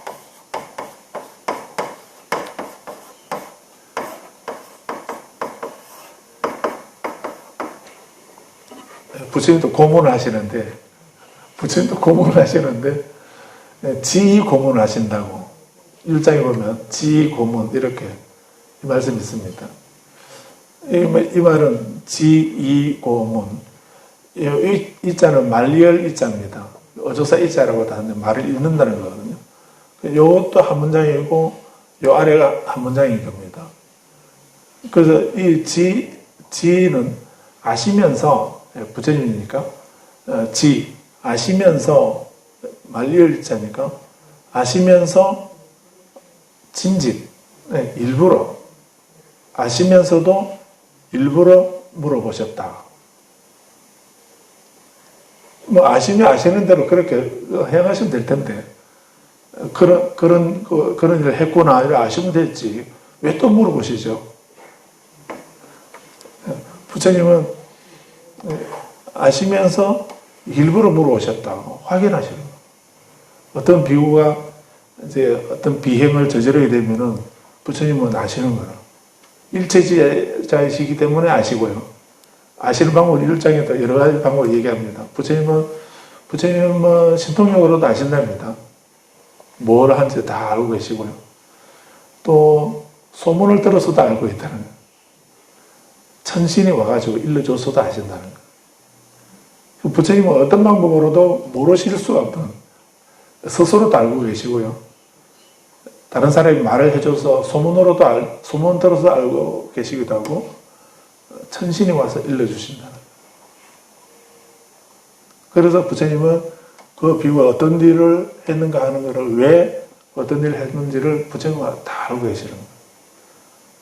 부처님도 고문을 하시는데 지휘 고문을 하신다고 일장에 보면 지휘 고문 이렇게 이 말씀이 있습니다. 이 말은 지휘 고문 이 자는 말리얼 이자입니다. 어조사 이자라고 하는데 말을 읽는다는 거거든요. 이것도 한 문장이고 이 아래가 한 문장인 겁니다. 그래서 이 지는 아시면서 부처님이니까 아시면서 말리얼 이자니까 아시면서 진짓 일부러 아시면서도 일부러 물어보셨다. 뭐 아시면 아시는 대로 그렇게 행하시면 될 텐데 그런 일을 했구나 이렇게 아시면 됐지 왜 또 물어보시죠? 부처님은 아시면서 일부러 물어보셨다 확인하시는 거예요. 어떤 비구가 이제 어떤 비행을 저지르게 되면은 부처님은 아시는 거예요. 일체자이시기 때문에 아시고요. 아시는 방법은 일장에도 여러 가지 방법을 얘기합니다. 부처님은 신통력으로도 아신답니다. 뭘 하는지 다 알고 계시고요. 또 소문을 들어서도 알고 있다는 거예요. 천신이 와가지고 일러줘서도 아신다는 거예요. 부처님은 어떤 방법으로도 모르실 수가 없던 스스로도 알고 계시고요. 다른 사람이 말을 해줘서 소문 들어서 알고 계시기도 하고 천신이 와서 일러주신다는 거예요. 그래서 부처님은 그 비유가 어떤 일을 했는가 하는 것을 왜 어떤 일을 했는지를 부처님은 다 알고 계시는 거예요.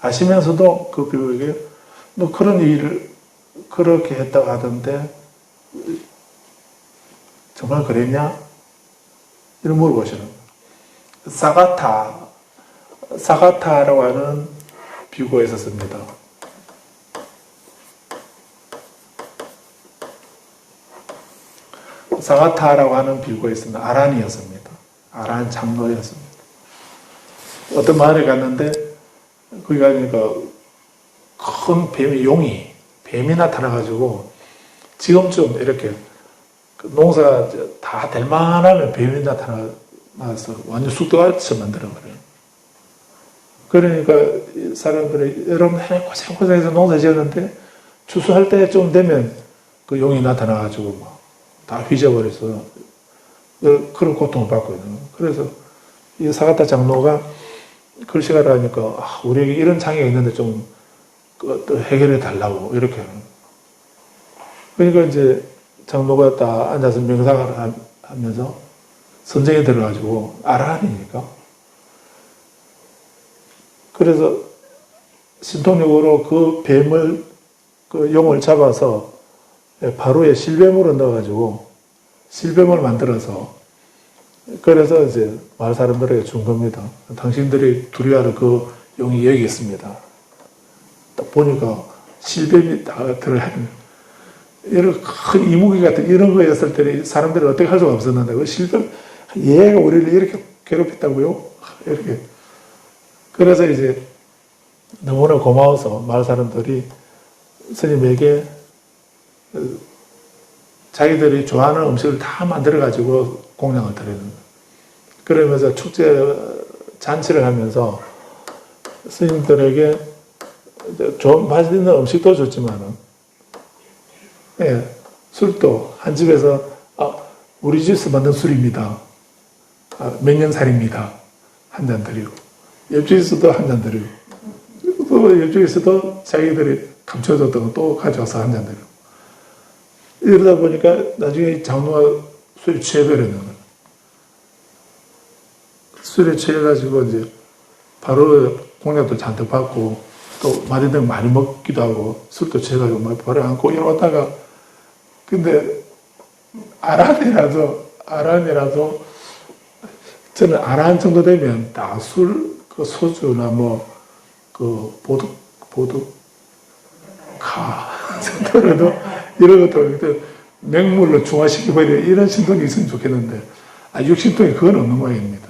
아시면서도 그 비유에게 너 그런 일을 그렇게 했다고 하던데 정말 그랬냐? 이런 물어보시는 거예요. 사가타라고 하는 비유가 있었습니다. 사가타라고 하는 비유가 있습니다. 아란이었습니다. 아란 장로였습니다. 어떤 마을에 갔는데 거기 가니까 큰 뱀이 나타나가지고 지금쯤 이렇게 농사가 다 될 만하면 뱀이 나타나서 완전 쑥대같이 만들어버려요. 그러니까 사람들이 여러분 고생해서 농사 지었는데 추수할 때쯤 되면 그 용이 나타나가지고 다 휘저버려서 그런 고통을 받고 있는 거예요. 그래서 이 사가타 장로가 글씨가를 하니까 우리에게 이런 장애가 있는데 좀 해결해 달라고 이렇게 하는 거예요. 그러니까 이제 장로가 딱 앉아서 명상을 하면서 선정에 들어가지고 아란이니까. 그래서 신통력으로 그 뱀을, 그 용을 잡아서 바로에 실뱀으로 넣어가지고 실뱀을 만들어서 그래서 이제 마을 사람들에게 준 겁니다. 당신들이 두려워하는 그 용이 여기 있습니다. 딱 보니까 실뱀이 다 들어있는 이런 큰 이무기 같은 이런 거였을 때 사람들이 어떻게 할 수가 없었는데 그 실뱀 얘가 우리를 이렇게 괴롭혔다고요? 이렇게. 그래서 이제 너무나 고마워서 마을 사람들이 스님에게 자기들이 좋아하는 음식을 다 만들어가지고 공양을 드리는 거예요. 그러면서 축제 잔치를 하면서 스님들에게 좀 맛있는 음식도 줬지만은, 예, 술도 한 집에서, 우리 집에서 만든 술입니다. 맹년살입니다. 한 잔 드리고, 옆집에서도 한 잔 드리고, 또 옆집에서도 자기들이 감춰줬던 거 또 가져와서 한 잔 드리고. 이러다 보니까 나중에 장로가 술에 취해버리는 거예요. 술에 취해가지고 이제 바로 공약도 잔뜩 받고 또 맛있는 거 많이 먹기도 하고 술도 취해가지고 막 바로 안고 이러다가 근데 아란이라도 저는 아란 정도 되면 다 술, 그 소주나 뭐 그 보드카 정도라도 이런 것도 맹물로 중화시켜버려 이런 신통이 있으면 좋겠는데 육신통이 그건 없는 모양입니다.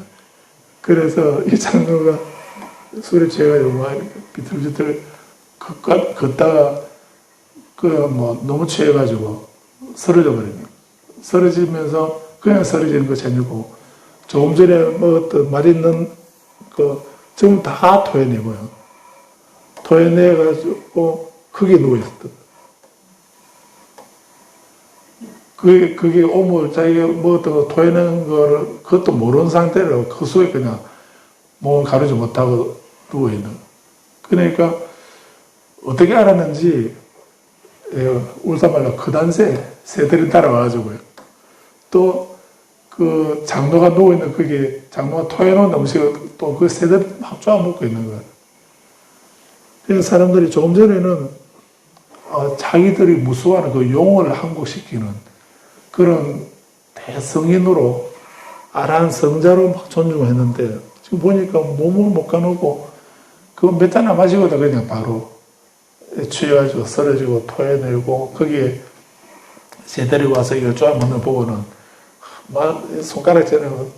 그래서 이 장로가 술에 취해가지고 막 비틀비틀 걷다가 너무 취해가지고 쓰러져 버립니다. 쓰러지면서 그냥 쓰러지는 것이 아니고 조금 전에 먹었던 맛있는 전부 다 토해내고요. 토해내가지고 거기에 누워있었던 그게 오물 자기가 먹었던 거 토해낸 거를 그것도 모르는 상태로 그 속에 그냥 몸을 가르지 못하고 누워있는. 그러니까 어떻게 알았는지 울산 말로 새들이 따라와가지고요. 또 그 장로가 누워있는 그게 장로가 토해놓은 음식을 또 그 새들이 막 쪼아먹고 있는 거예요. 그래서 사람들이 조금 전에는 자기들이 무수하는 그 용을 항복시키는 그런 대성인으로 아란 성자로 막 존중했는데 지금 보니까 몸을 못 가누고 그거 몇 잔 안 마시고도 그냥 바로 취해가지고 쓰러지고 토해내고 거기에 새들이 와서 이걸 쪼아먹는 거 보고는 막 손가락질하고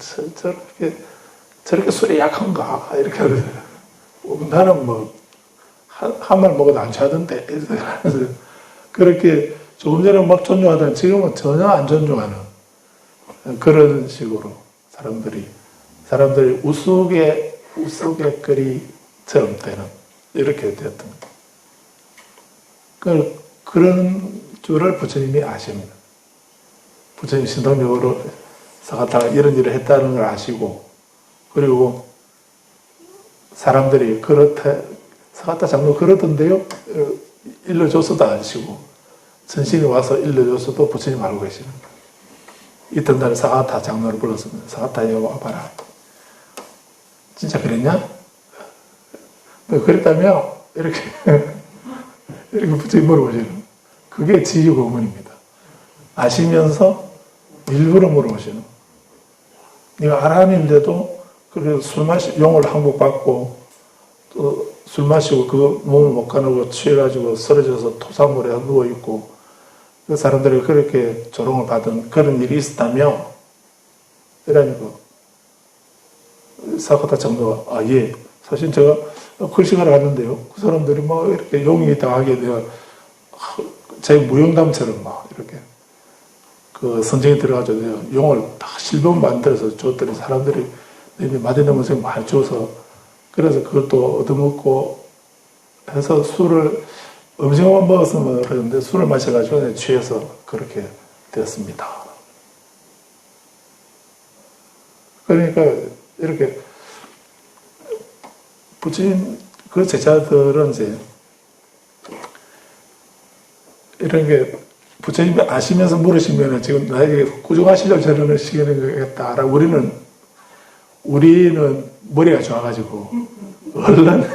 저렇게 술이 약한가 이렇게 하거든요. 나는 한 말 먹어도 안 취하던데 그렇게 조금 전에 막 존중하던 지금은 전혀 안 존중하는 그런 식으로 사람들이 우스갯거리처럼 되는 이렇게 되었던 그런 줄을 부처님이 아십니다. 부처님 신통력으로 사가타가 이런 일을 했다는 걸 아시고 그리고 사람들이 사가타 장로 그러던데요? 일러줘서도 아시고 전신이 와서 일러줘서도 부처님 알고 계시는 거예요. 이튿날 사가타 장로를 불렀습니다. 사가타 여기 와봐라. 진짜 그랬냐? 너 그랬다며? 이렇게 부처님 물어보시는 거예요. 그게 지휘고문입니다. 아시면서 일부러 물어보시는 거예요. 네가 아람인데도 그래서 용을 항복받고 또 술 마시고 그 몸을 못 가누고 취해가지고 쓰러져서 토사물에 누워있고 그 사람들이 그렇게 조롱을 받은 그런 일이 있었다며 이러니까 사가타 장로가 예 사실 제가 글씨가를 하는데요 그 사람들이 막 이렇게 용이 당하게 되어 제 무용담처럼 막 이렇게 그 선정에 들어가지고 용을 다 실범 만들어서 줬더니 사람들이 맛있는 음식 많이 줘서 그래서 그걸 또 얻어먹고 해서 음식만 먹었으면 그러는데 술을 마셔가지고 취해서 그렇게 되었습니다. 그러니까 이렇게 부처님 그 제자들은 이제 이런 게 부처님이 아시면서 물으시면 지금 나에게 꾸중하시려고 저러시는 거겠다라고 우리는 머리가 좋아가지고 얼른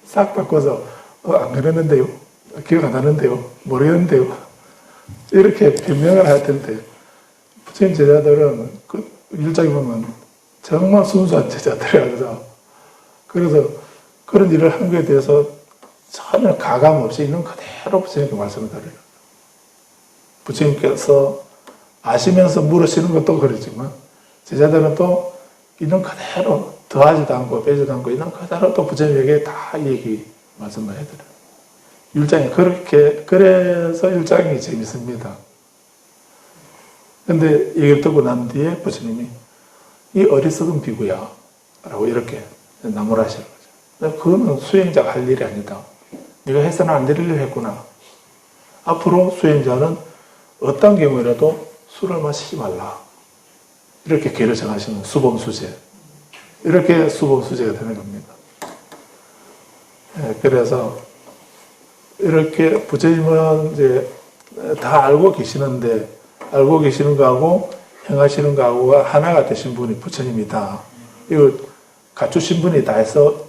싹 바꿔서 안 그랬는데요, 기억 안 나는데요, 모르겠는데요, 이렇게 변명을 할 텐데, 부처님 제자들은 그 일장에 보면 정말 순수한 제자들이라서, 그래서 그런 일을 한 것에 대해서 전혀 가감 없이 있는 그대로 부처님께 말씀을 드려요. 부처님께서 아시면서 물으시는 것도 그렇지만, 제자들은 또 있는 그대로 더하지도 않고 빼지도 않고 있는 그대로 또 부처님에게 다 얘기 말씀을 해드려요. 율장이 그래서 율장이 재밌습니다. 근데 얘기를 듣고 난 뒤에 부처님이 이 어리석은 비구야 라고 이렇게 나무라시는 거죠. 그거는 수행자가 할 일이 아니다. 네가 해서는 안 될 일을 했구나. 앞으로 수행자는 어떤 경우에라도 술을 마시지 말라. 이렇게 계를 정하시는 수범수제. 이렇게 수범수제가 되는 겁니다. 그래서 이렇게 부처님은 이제 다 알고 계시는데, 알고 계시는 거하고 행하시는 거하고가 하나가 되신 분이 부처님이다. 이걸 갖추신 분이 다 해서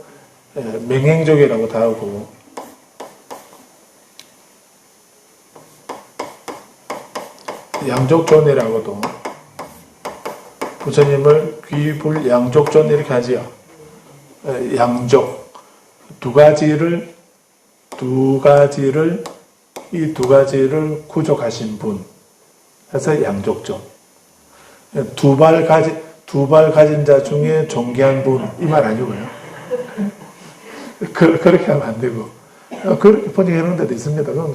맹행족이라고 다 하고, 양족존이라고도, 부처님을 귀불양족존 이렇게 하지요. 양족, 이 두 가지를 구족하신 분. 그래서 양족존. 두 발 가진 자 중에 존귀한 분, 이 말 아니고요. 그렇게 하면 안 되고. 그렇게 번역하는 데도 있습니다. 그건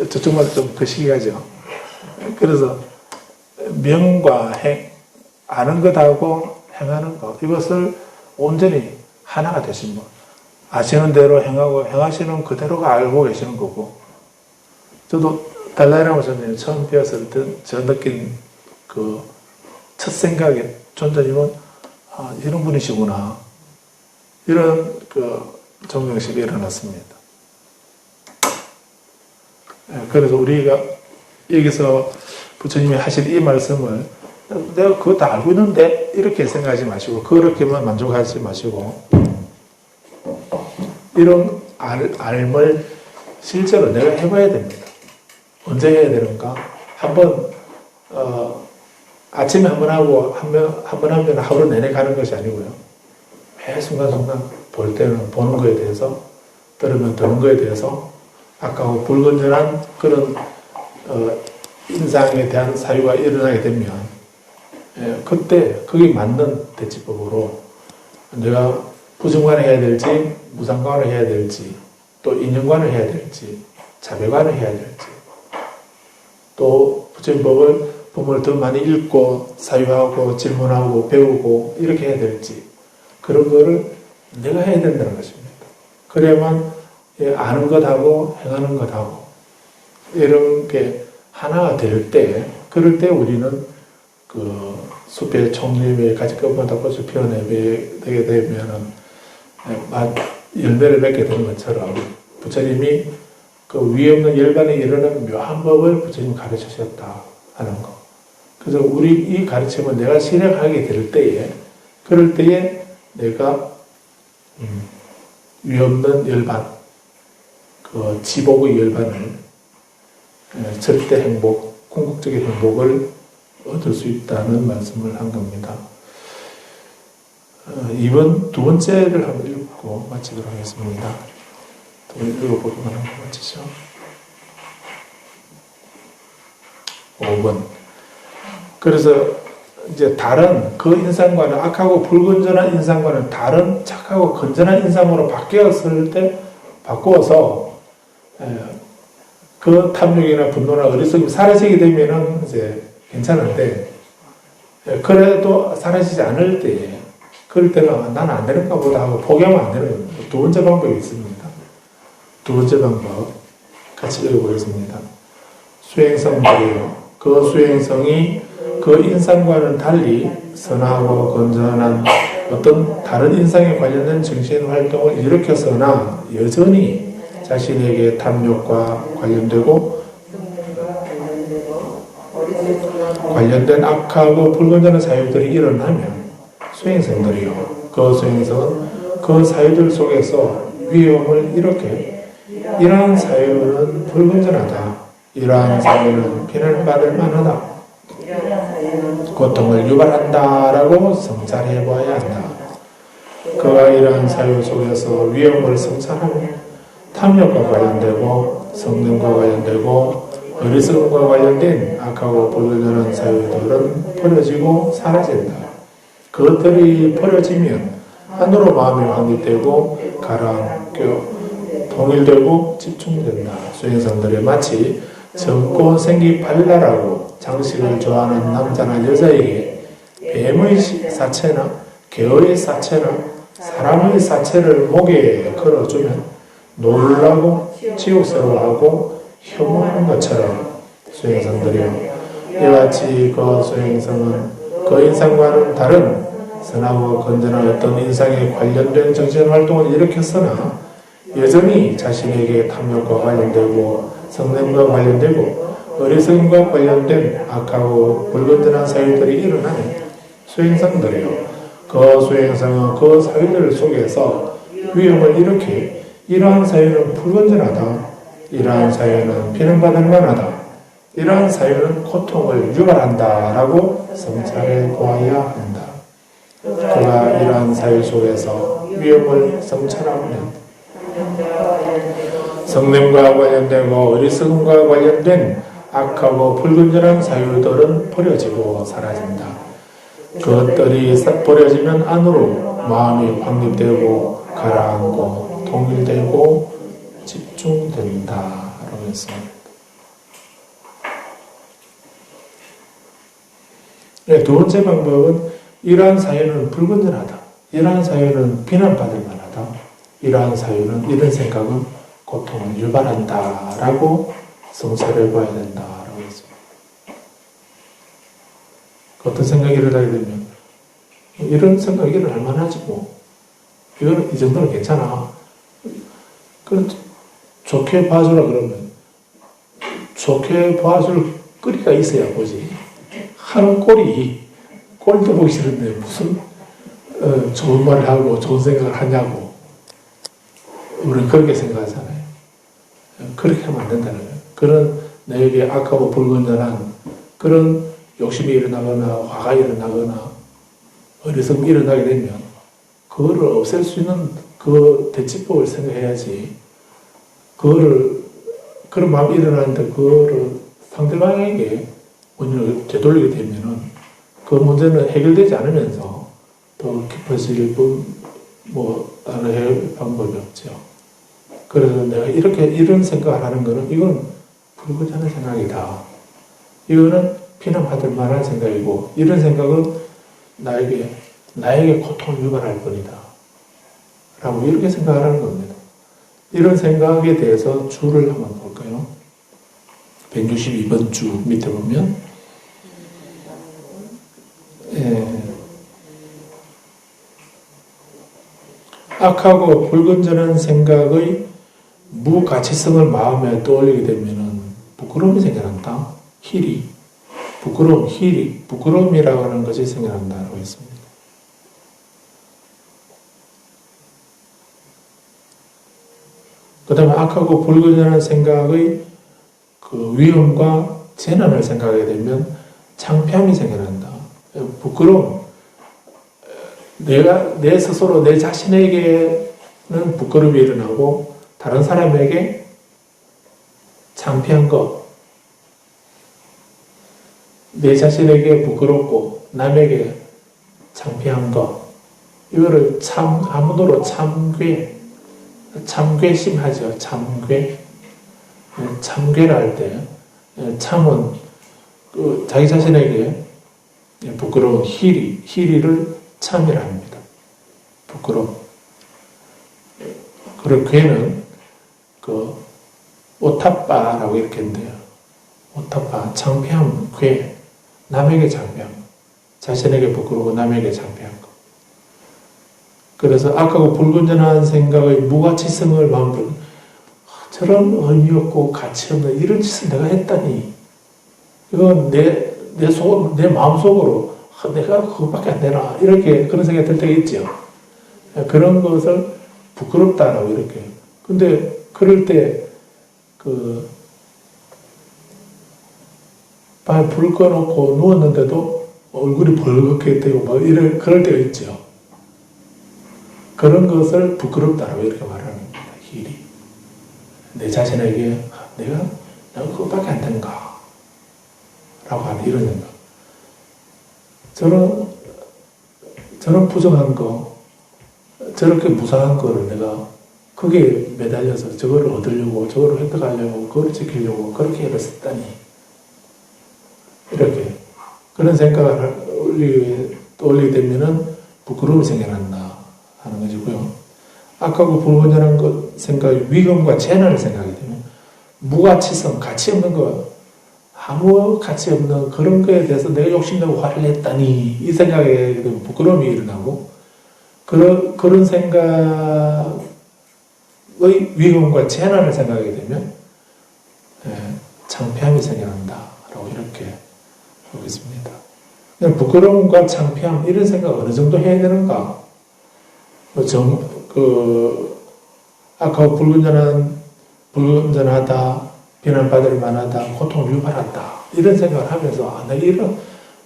저쪽마다 좀 거시기하죠. 그래서 명과 행, 아는 것하고 행하는 것, 이것을 온전히 하나가 되신 분. 아시는 대로 행하고 행하시는 그대로가 알고 계시는 거고. 저도 달라이라마 선생님 처음 배웠을 때 저 느낀 그 첫 생각에 존자님은 이런 분이시구나. 이런 그 존경심이 일어났습니다. 그래서 우리가 여기서 부처님이 하신 이 말씀을 내가 그거 다 알고 있는데 이렇게 생각하지 마시고, 그렇게만 만족하지 마시고, 이런 알을 실제로 내가 해봐야 됩니다. 언제 해야 되는가? 한번 아침에 한번 하고 한 번 하면 하루 내내 가는 것이 아니고요. 매 순간순간 볼 때는 보는 거에 대해서, 들으면 듣는 거에 대해서 아까워 불건전한 그런 인상에 대한 사유가 일어나게 되면, 그때 그게 맞는 대치법으로 내가 부정관을 해야 될지, 무상관을 해야 될지, 또 인연관을 해야 될지, 자배관을 해야 될지, 또 부처님법을 법을 더 많이 읽고 사유하고 질문하고 배우고 이렇게 해야 될지, 그런 거를 내가 해야 된다는 것입니다. 그래야만 아는 것하고 행하는 것하고 이런 게 하나가 될 때, 그럴 때 우리는 그 숲의 총잎에 가지것마다 꽃을 피워내게 되면은 열매를 맺게 되는 것처럼, 부처님이 그 위에 없는 열반에 이르는 묘한 법을 부처님이 가르치셨다 하는 거. 그래서 우리 이 가르침을 내가 실행하게 될 때에, 그럴 때에 내가 위에 없는 열반, 그 지복의 열반을, 절대 행복, 궁극적인 행복을 얻을 수 있다는 말씀을 한 겁니다. 이번 두 번째를 한번 읽고 마치도록 하겠습니다. 두 번 읽어보기만 하고 마치죠. 5번. 그래서 이제 다른 그 인상과는, 악하고 불건전한 인상과는 다른 착하고 건전한 인상으로 바꾸어서 그 탐욕이나 분노나 어리석음이 사라지게 되면은 이제 괜찮은데, 그래도 사라지지 않을 때에, 그럴 때는 나는 안 되는가 보다 하고 포기하면 안 되는 겁니다. 두 번째 방법이 있습니다. 두 번째 방법 같이 읽어보겠습니다. 수행성들이요. 그 수행성이 그 인상과는 달리 선하고 건전한 어떤 다른 인상에 관련된 정신 활동을 일으켜서나 여전히 자신에게 탐욕과 관련되고 관련된 악하고 불건전한 사유들이 일어나면 수행성들이요. 그 수행성은 그 사유들 속에서 위험을 이렇게 이러한 사유는 불건전하다. 이러한 사유는 비난받을 만하다. 고통을 유발한다라고 성찰해 보아야 한다. 그가 이러한 사유 속에서 위험을 성찰하면 탐욕과 관련되고 성능과 관련되고 어리석음과 관련된 악하고 불건전한 사유들은 버려지고 사라진다. 그것들이 버려지면 안으로 마음이 확립되고 가라앉고 통일되고 집중된다. 수행성들이 마치 젊고 생기 발랄하고 장식을 좋아하는 남자나 여자에게 뱀의 사체나 개의 사체나 사람의 사체를 목에 걸어주면 놀라고 지옥스러워하고 혐오하는 것처럼 수행성들이요. 이같이 그 수행성은 그 인상과는 다른 선하고 건전한 어떤 인상에 관련된 정신활동을 일으켰으나 여전히 자신에게 탐욕과 관련되고 성냄과 관련되고 어리석음과 관련된 악하고 불건전한 사유들이 일어나는 수행성들이요. 그 수행성은 그 사유들 속에서 위험을 일으키 이러한 사유는 불건전하다. 이러한 사유는 비난받을 만하다. 이러한 사유는 고통을 유발한다 라고 성찰해 보아야 한다. 그가 이러한 사유 속에서 위험을 성찰하면 성냄과 관련되고 어리석음과 관련된 악하고 불건전한 사유들은 버려지고 사라진다. 그것들이 버려지면 안으로 마음이 확립되고 가라앉고 통일되고 집중된다 라고 했습니다. 네, 두 번째 방법은 이러한 사유는 불건전하다. 이러한 사유는 비난받을 만하다. 이러한 사유는 이런 생각은 고통을 유발한다 라고 성찰해 봐야 된다 라고 했습니다. 어떤 생각이 일어나게 되면 이런 생각이 일어날 만하지 뭐. 이거는 이 정도는 괜찮아. 그럼 좋게 봐주라 그러면 좋게 봐줄 거리가 있어야 보지. 하는 꼴도 보기 싫은데 무슨 좋은 말을 하고 좋은 생각을 하냐고. 우리는 그렇게 생각하잖아요. 그렇게 하면 안 된다는 거예요. 그런 나에게 악하고 불건전한 그런 욕심이 일어나거나 화가 일어나거나 어리석음이 일어나게 되면 그거를 없앨 수 있는 그 대치법을 생각해야지. 그런 마음이 일어나는데 그거를 상대방에게 원인을 되돌리게 되면은 그 문제는 해결되지 않으면서 더 깊어질 다른 해결 방법이 없죠. 그래서 내가 이런 생각을 하는 거는 이건 불건전한 생각이다. 이거는 비난받을 만한 생각이고 이런 생각은 나에게 고통을 유발할 뿐이다. 라고 이렇게 생각하는 겁니다. 이런 생각에 대해서 주를 한번 볼까요? 162번 주 밑에 보면 악하고 불건전한 생각의 무가치성을 마음에 떠올리게 되면 부끄러움이 생겨난다. 부끄러움이라고 하는 것이 생겨난다고 했습니다. 그 다음에 악하고 불건전한 생각의 그 위험과 재난을 생각하게 되면 창피함이 생겨난다. 부끄러움. 내 스스로 내 자신에게는 부끄러움이 일어나고 다른 사람에게 창피한 것. 내 자신에게 부끄럽고 남에게 창피한 것. 이거를 한문으로 참괴심 하죠. 참괴를 할 때 참은 자기 자신에게 부끄러운 희리를 참이라 합니다. 부끄러움. 그리고 괴는 오타빠라고 이렇게 한대요. 오타빠, 창피함, 괴. 남에게 창피함. 자신에게 부끄러우고 남에게 창피한 것. 그래서 악하고 불건전한 생각의 무가치성을 마음으로 저런 의미 없고 가치 없는 이런 짓을 내가 했다니. 이건 내 마음속으로 내가 그거밖에 안 되나. 이렇게 그런 생각이 들 때가 있죠. 그런 것을 부끄럽다라고 이렇게. 근데 그럴 때 밤에 불 꺼놓고 누웠는데도 얼굴이 벌겋게 되고 뭐 그럴 때가 있죠. 그런 것을 부끄럽다라고 이렇게 말하는 겁니다. 힐이. 내 자신에게 내가 그것밖에 안 되는가 라고 하는 이런 생각. 저런 부정한 거, 저렇게 무상한 거를 내가 거기에 매달려서 저거를 얻으려고, 저거를 획득하려고, 그걸 지키려고 그렇게 애를 썼다니. 이렇게. 그런 생각을 떠올리게 되면은 부끄러움이 생겨난다 하는 것이고요. 아까 그 불건전한 것 생각이 위험과 재난을 생각하게 되면 무가치성, 가치 없는 것, 아무 가치 없는 그런 거에 대해서 내가 욕심내고 화를 냈다니 이 생각에 부끄러움이 일어나고 그런 생각의 위험과 재난을 생각하게 되면 창피함이 생겨난다라고 이렇게 보겠습니다. 부끄러움과 창피함 이런 생각 어느 정도 해야 되는가? 아까 불건전하다, 비난받을 만하다, 고통을 유발한다 이런 생각을 하면서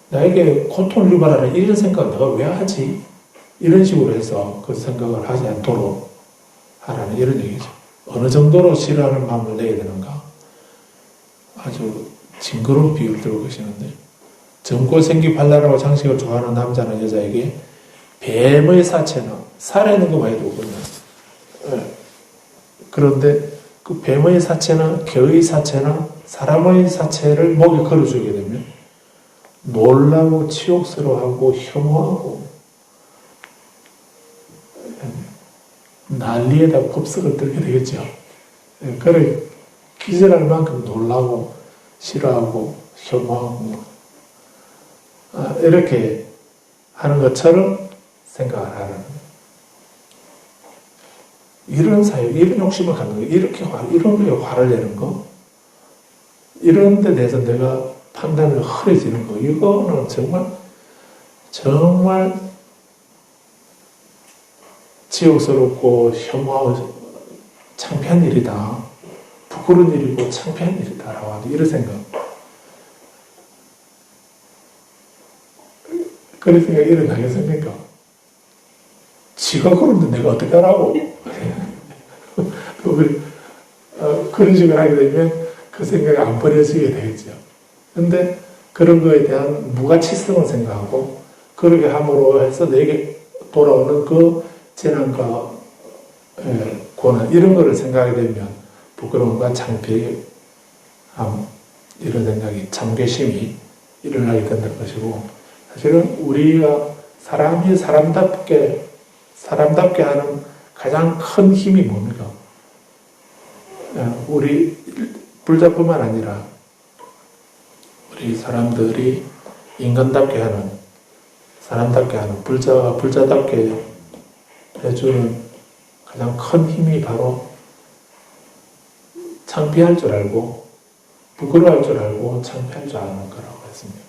나에게 고통을 유발하는 이런 생각을 내가 왜 하지? 이런 식으로 해서 그 생각을 하지 않도록 하라는 이런 얘기죠. 어느 정도로 싫어하는 마음을 내야 되는가? 아주 징그러운 비유를 들고 계시는데 젊고 생기 발랄하고 장식을 좋아하는 남자는 여자에게 뱀의 사체는 살아있는 것만 해도 그렇거든요. 그런데 그 뱀의 사체나 개의 사체나 사람의 사체를 목에 걸어주게 되면 놀라고 치욕스러워하고 혐오하고 난리에다 법석을 들게 되겠죠. 그래 기절할 만큼 놀라고 싫어하고 혐오하고 이렇게 하는 것처럼 생각을 하는 이런 사유, 이런 욕심을 갖는 거, 이런 거에 화를 내는 거, 이런 데 대해서 내가 판단을 흐려지는 거, 이거는 정말 지옥스럽고 혐오하고 창피한 일이다. 부끄러운 일이고 창피한 일이다. 라고 하는 이런 생각. 그런 생각이 일어나겠습니까? 지가 그런데 내가 어떻게 하라고? 그런 식으로 하게 되면 그 생각이 안 버려지게 되겠죠. 근데 그런 거에 대한 무가치성을 생각하고 그렇게 함으로 해서 내게 돌아오는 그 재난과 고난 이런 거를 생각하게 되면 부끄러움과 창피함 이런 생각이 참괴심이 일어나게 된다는 것이고 사실은 우리가 사람이 사람답게 하는 가장 큰 힘이 뭡니까? 우리 불자뿐만 아니라 우리 사람들이 인간답게 하는 사람답게 하는 불자답게 해주는 가장 큰 힘이 바로 창피할 줄 알고 부끄러워할 줄 알고 창피할 줄 아는 거라고 했습니다.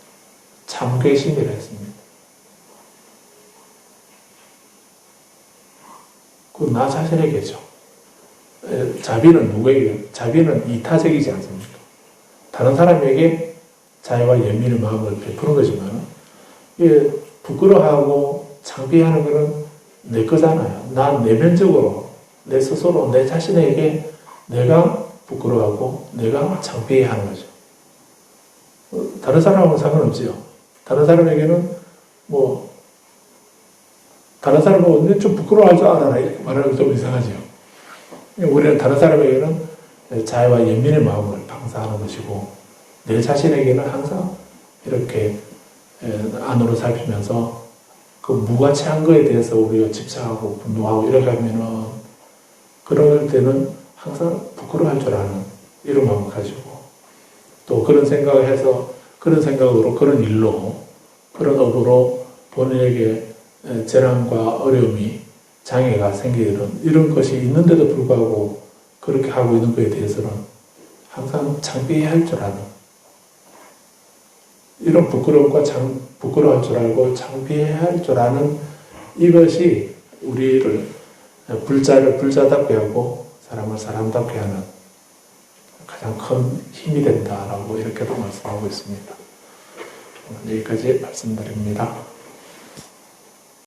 참괴심이라 했습니다. 그 나 자신에게죠. 자비는 누구에게? 자비는 이타적이지 않습니까? 다른 사람에게 자애와 연민의 마음을 베푸는 거지만 부끄러워하고 창피하는 것은 내 거잖아요. 난 내면적으로 내 스스로 내 자신에게 내가 부끄러워하고 내가 창피해하는 거죠. 다른 사람하고는 상관없지요. 다른 사람에게는 다른 사람은 좀 부끄러워할 줄 알아라 이렇게 말하는 건 좀 이상하죠. 우리는 다른 사람에게는 자애와 연민의 마음을 방사하는 것이고 내 자신에게는 항상 이렇게 안으로 살피면서 그 무가치한 거에 대해서 우리가 집착하고 분노하고 이렇게 하면은 그럴 때는 항상 부끄러워할 줄 아는 이런 마음을 가지고 또 그런 생각을 해서 그런 생각으로 그런 일로 그런 업으로 본인에게 재난과 어려움이 장애가 생기는 이런 것이 있는데도 불구하고 그렇게 하고 있는 것에 대해서는 항상 창피해야 할 줄 아는, 이런 부끄러움과 부끄러워할 줄 알고 창피해야 할 줄 아는 이것이 우리를 불자를 불자답게 하고 사람을 사람답게 하는 가장 큰 힘이 된다라고 이렇게도 말씀하고 있습니다. 여기까지 말씀드립니다.